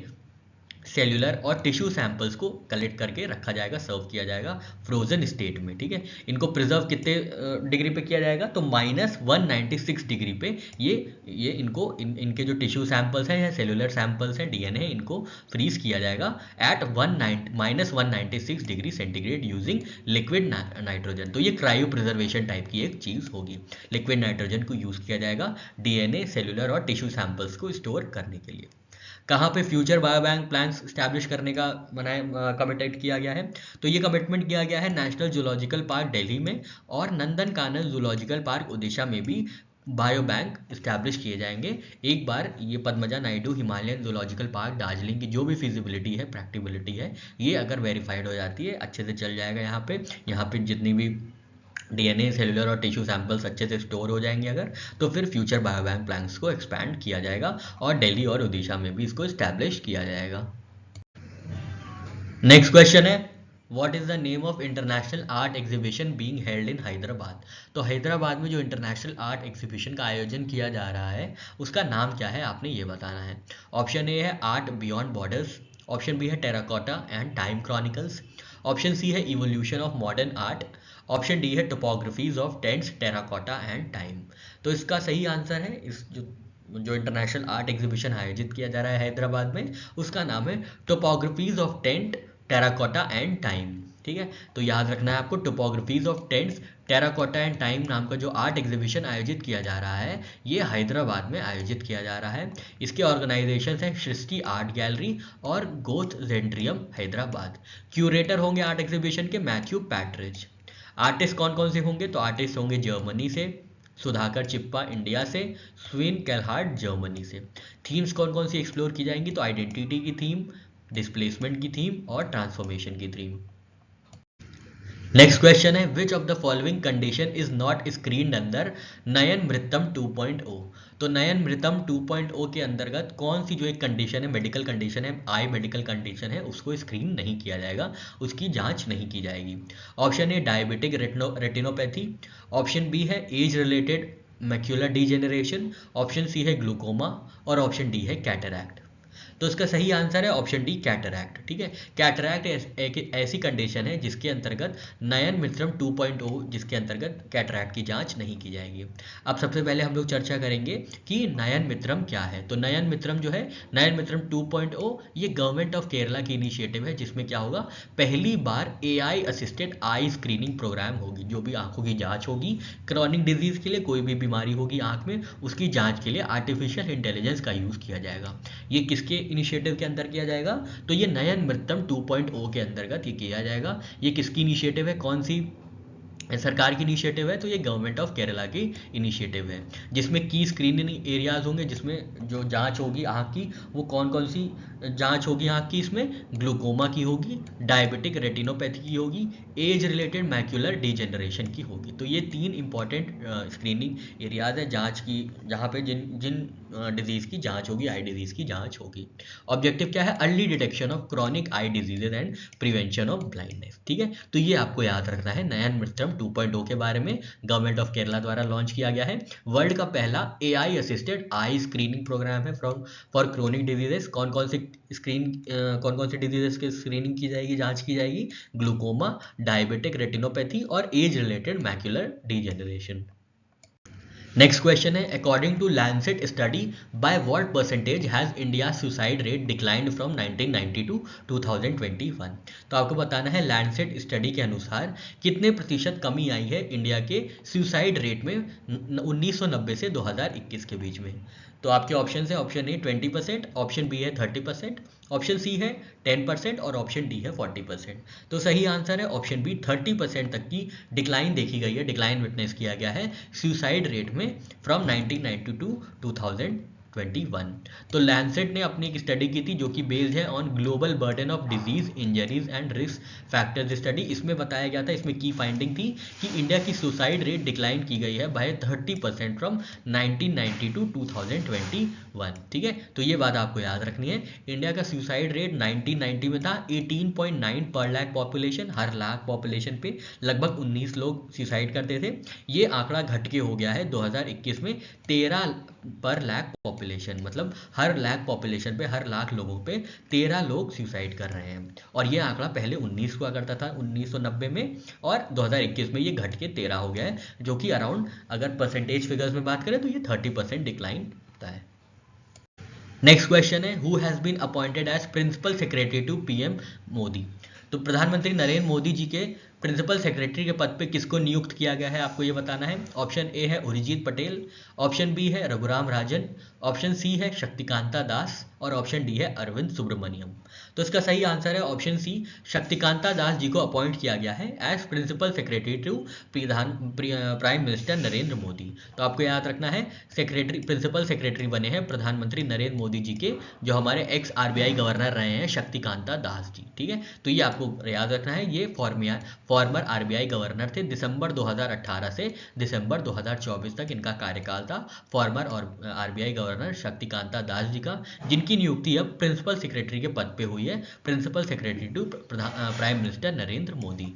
सेल्यूलर और टिश्यू सैंपल्स को कलेक्ट करके रखा जाएगा, सर्व किया जाएगा फ्रोजन स्टेट में। ठीक है, इनको प्रिजर्व कितने डिग्री पे किया जाएगा, तो -196 डिग्री पे ये इनको इनके जो टिश्यू सैंपल्स हैं या सेल्यूलर सैंपल्स हैं DNA है, इनको फ्रीज किया जाएगा at -196 degree centigrade using liquid nitrogen. तो ये क्रायो प्रिजर्वेशन टाइप की एक चीज होगी, लिक्विड नाइट्रोजन को यूज किया जाएगा DNA सेल्यूलर और टिश्यू सैंपल्स को स्टोर करने के लिए। कहाँ पे future bio bank plans establish करने का कमिटेड किया गया है, तो ये कमिटमेंट किया गया है नेशनल जूलॉजिकल पार्क दिल्ली में और नंदनकानन जूलॉजिकल पार्क ओडिशा में भी बायो बैंक स्टैब्लिश किए जाएंगे। एक बार ये Padmaja Naidu Himalayan Zoological Park Darjeeling की जो भी फिजिबिलिटी है, प्रैक्टिबिलिटी है, ये अगर वेरीफाइड हो जाती है, अच्छे से चल जाएगा यहाँ पे जितनी भी DNA सेलुलर और टिश्यू सैंपल्स अच्छे से स्टोर हो जाएंगे अगर, तो फिर फ्यूचर बायो बैंक प्लान्स को एक्सपैंड किया जाएगा और दिल्ली और ओडिशा में भी इसको स्टैब्लिश किया जाएगा। नेक्स्ट क्वेश्चन है, what is the name of international art exhibition being held in Hyderabad. तो हैदराबाद में जो इंटरनेशनल आर्ट एग्जीबिशन का आयोजन किया जा रहा है उसका नाम क्या है, आपने ये बताना है। ऑप्शन ए है art beyond borders, option B है terracotta and time chronicles, option C है evolution of modern art, option D है topographies of tents terracotta and time. तो इसका सही आंसर है, इस जो इंटरनेशनल आर्ट एग्जीबिशन आयोजित किया जा रहा है हैदराबाद में, उसका नाम है topographies of tent terracotta and time. ठीक है, तो याद रखना है आपको, topographies of tents terracotta and time नाम का जो आर्ट एग्जीबिशन आयोजित किया जा रहा है ये हैदराबाद में आयोजित किया जा रहा है। इसके ऑर्गेनाइजेशन हैं सृष्टि आर्ट गैलरी और गोथ जेंट्रियम हैदराबाद। क्यूरेटर होंगे आर्ट एग्जीबिशन के मैथ्यू पैट्रिज। आर्टिस्ट कौन कौन से होंगे, तो आर्टिस्ट होंगे जर्मनी से सुधाकर चिप्पा इंडिया से, स्विन कैलहार्ट जर्मनी से। थीम्स कौन कौन सी एक्सप्लोर की जाएंगी, तो आइडेंटिटी की थीम, डिस्प्लेसमेंट की थीम और ट्रांसफॉर्मेशन की थीम। नेक्स्ट क्वेश्चन है which of the following condition is not screened under Nayanamritham 2.0। तो नयन मृतम 2.0 के अंतर्गत कौन सी जो एक कंडीशन है, मेडिकल कंडीशन है, आई मेडिकल कंडीशन है, उसको स्क्रीन नहीं किया जाएगा, उसकी जांच नहीं की जाएगी। Option A diabetic retinopathy, option B है age related macular degeneration, option C है ग्लूकोमा और ऑप्शन डी है कैटरैक्ट। तो इसका सही आंसर है ऑप्शन डी कैटरैक्ट। ठीक है, कैटरैक्ट एक ऐसी कंडीशन है जिसके अंतर्गत नयन मित्रम 2.0 जिसके अंतर्गत कैटरैक्ट की जांच नहीं की जाएगी। अब सबसे पहले हम लोग चर्चा करेंगे कि नयन मित्रम क्या है। तो नयन मित्रम जो है, नयन मित्रम 2.0 ये गवर्नमेंट ऑफ केरला की इनिशिएटिव है जिसमें क्या होगा, पहली बार AI असिस्टेड आई स्क्रीनिंग प्रोग्राम होगी। जो भी आंखों की जांच होगी क्रॉनिक डिजीज के लिए, कोई भी बीमारी होगी आंख में, उसकी जांच के लिए आर्टिफिशियल इंटेलिजेंस का यूज किया जाएगा। ये किसके इनिशिएटिव के अंदर किया जाएगा, तो ये नयन मृतम 2.0 के अंतर्गत ये किया जाएगा। ये किसकी इनिशिएटिव है, कौन सी सरकार की इनिशिएटिव है, तो ये गवर्नमेंट ऑफ केरला की इनिशिएटिव है जिसमें की स्क्रीनिंग एरियाज होंगे, जिसमें जो जांच होगी आँख की वो कौन कौन सी जांच होगी आँख की, इसमें ग्लूकोमा की होगी, डायबिटिक रेटिनोपैथी की होगी, एज रिलेटेड मैक्यूलर डिजेनरेशन की होगी। तो ये 3 इंपॉर्टेंट स्क्रीनिंग एरियाज है जांच की, जहाँ पे जिन जिन डिजीज़ की जांच होगी, आई डिजीज़ की जांच होगी। ऑब्जेक्टिव क्या है, early detection of chronic I diseases and prevention of blindness. ठीक है, तो ये आपको याद रखना है नयन मृतम 2.0 के बारे में, गवर्नमेंट ऑफ केरला द्वारा लॉन्च किया गया है। वर्ल्ड का पहला AI असिस्टेड आई स्क्रीनिंग प्रोग्राम है फॉर क्रोनिक डिजीजेस। कौन कौन सी डिजीजेस की स्क्रीनिंग की जाएगी, जांच की जाएगी, ग्लूकोमा, डायबिटिक रेटिनोपैथी और age related macular degeneration. Next question है according to Lancet study by what percentage has India suicide rate declined from 1990 to 2021। तो आपको बताना है लैंसेट स्टडी के अनुसार कितने प्रतिशत कमी आई है इंडिया के सुसाइड रेट में 1990 से 2021 के बीच में। तो आपके ऑप्शन है, ऑप्शन ए 20%, ऑप्शन बी है 30%, ऑप्शन सी है 10% और ऑप्शन डी है 40%। तो सही आंसर है ऑप्शन बी, 30% तक की डिक्लाइन देखी गई है, डिक्लाइन विटनेस किया गया है सुसाइड रेट में फ्रॉम 1990 टू 2021। तो लैंसेट ने अपनी एक स्टडी की थी जो कि बेस्ड है on global burden of disease injuries and risk factors study. इसमें बताया गया था, इसमें की फाइंडिंग थी कि इंडिया की सुसाइड रेट डिक्लाइन की गई है बाय 30% फ्रॉम 1990 टू 2021। ठीक है, तो ये बात आपको याद रखनी है। इंडिया का सुसाइड रेट 1990 में था 18.9 पर लाख पॉपुलेशन, हर लाख पॉपुलेशन पे लगभग 19 लोग सुसाइड करते थे। ये आंकड़ा घट के हो गया है 2021 में 13 पर लाख पॉपुलेशन, मतलब हर लाख पॉपुलेशन पे, हर लाख लोगों पे 13 लोग सुसाइड कर रहे हैं। और ये आंकड़ा पहले 19 हुआ करता था 1990 में, और 2021 में ये घट के 13 हो गया है, जो कि अराउंड अगर परसेंटेज फिगर्स में बात करें तो ये 30% डिक्लाइन होता है। नेक्स्ट क्वेश्चन है who has been appointed as principal secretary to PM Modi. तो प्रधानमंत्री नरेंद्र मोदी जी के प्रिंसिपल सेक्रेटरी के पद पे किसको नियुक्त किया गया है, आपको ये बताना है। ऑप्शन ए है उर्जित पटेल, ऑप्शन बी है रघुराम राजन, ऑप्शन सी है शक्तिकांता दास और ऑप्शन डी है अरविंद सुब्रमण्यम। तो इसका सही आंसर है ऑप्शन सी, शक्तिकांता दास जी को अपॉइंट किया गया है as principal secretary to prime minister Narendra Modi. तो आपको याद रखना है प्रिंसिपल सेक्रेटरी बने हैं प्रधानमंत्री नरेंद्र मोदी जी के, जो हमारे एक्स RBI गवर्नर रहे हैं शक्तिकांता दास जी। ठीक है, तो ये आपको याद रखना है, ये फॉर्मर आरबीआई गवर्नर थे। दिसंबर 2018 से दिसंबर 2024 तक इनका कार्यकाल था, फॉर्मर और आरबीआई गवर्नर शक्तिकांता दास जी का, जिनकी नियुक्ति अब प्रिंसिपल सेक्रेटरी के पद पे हुई है, principal secretary to prime minister Narendra Modi.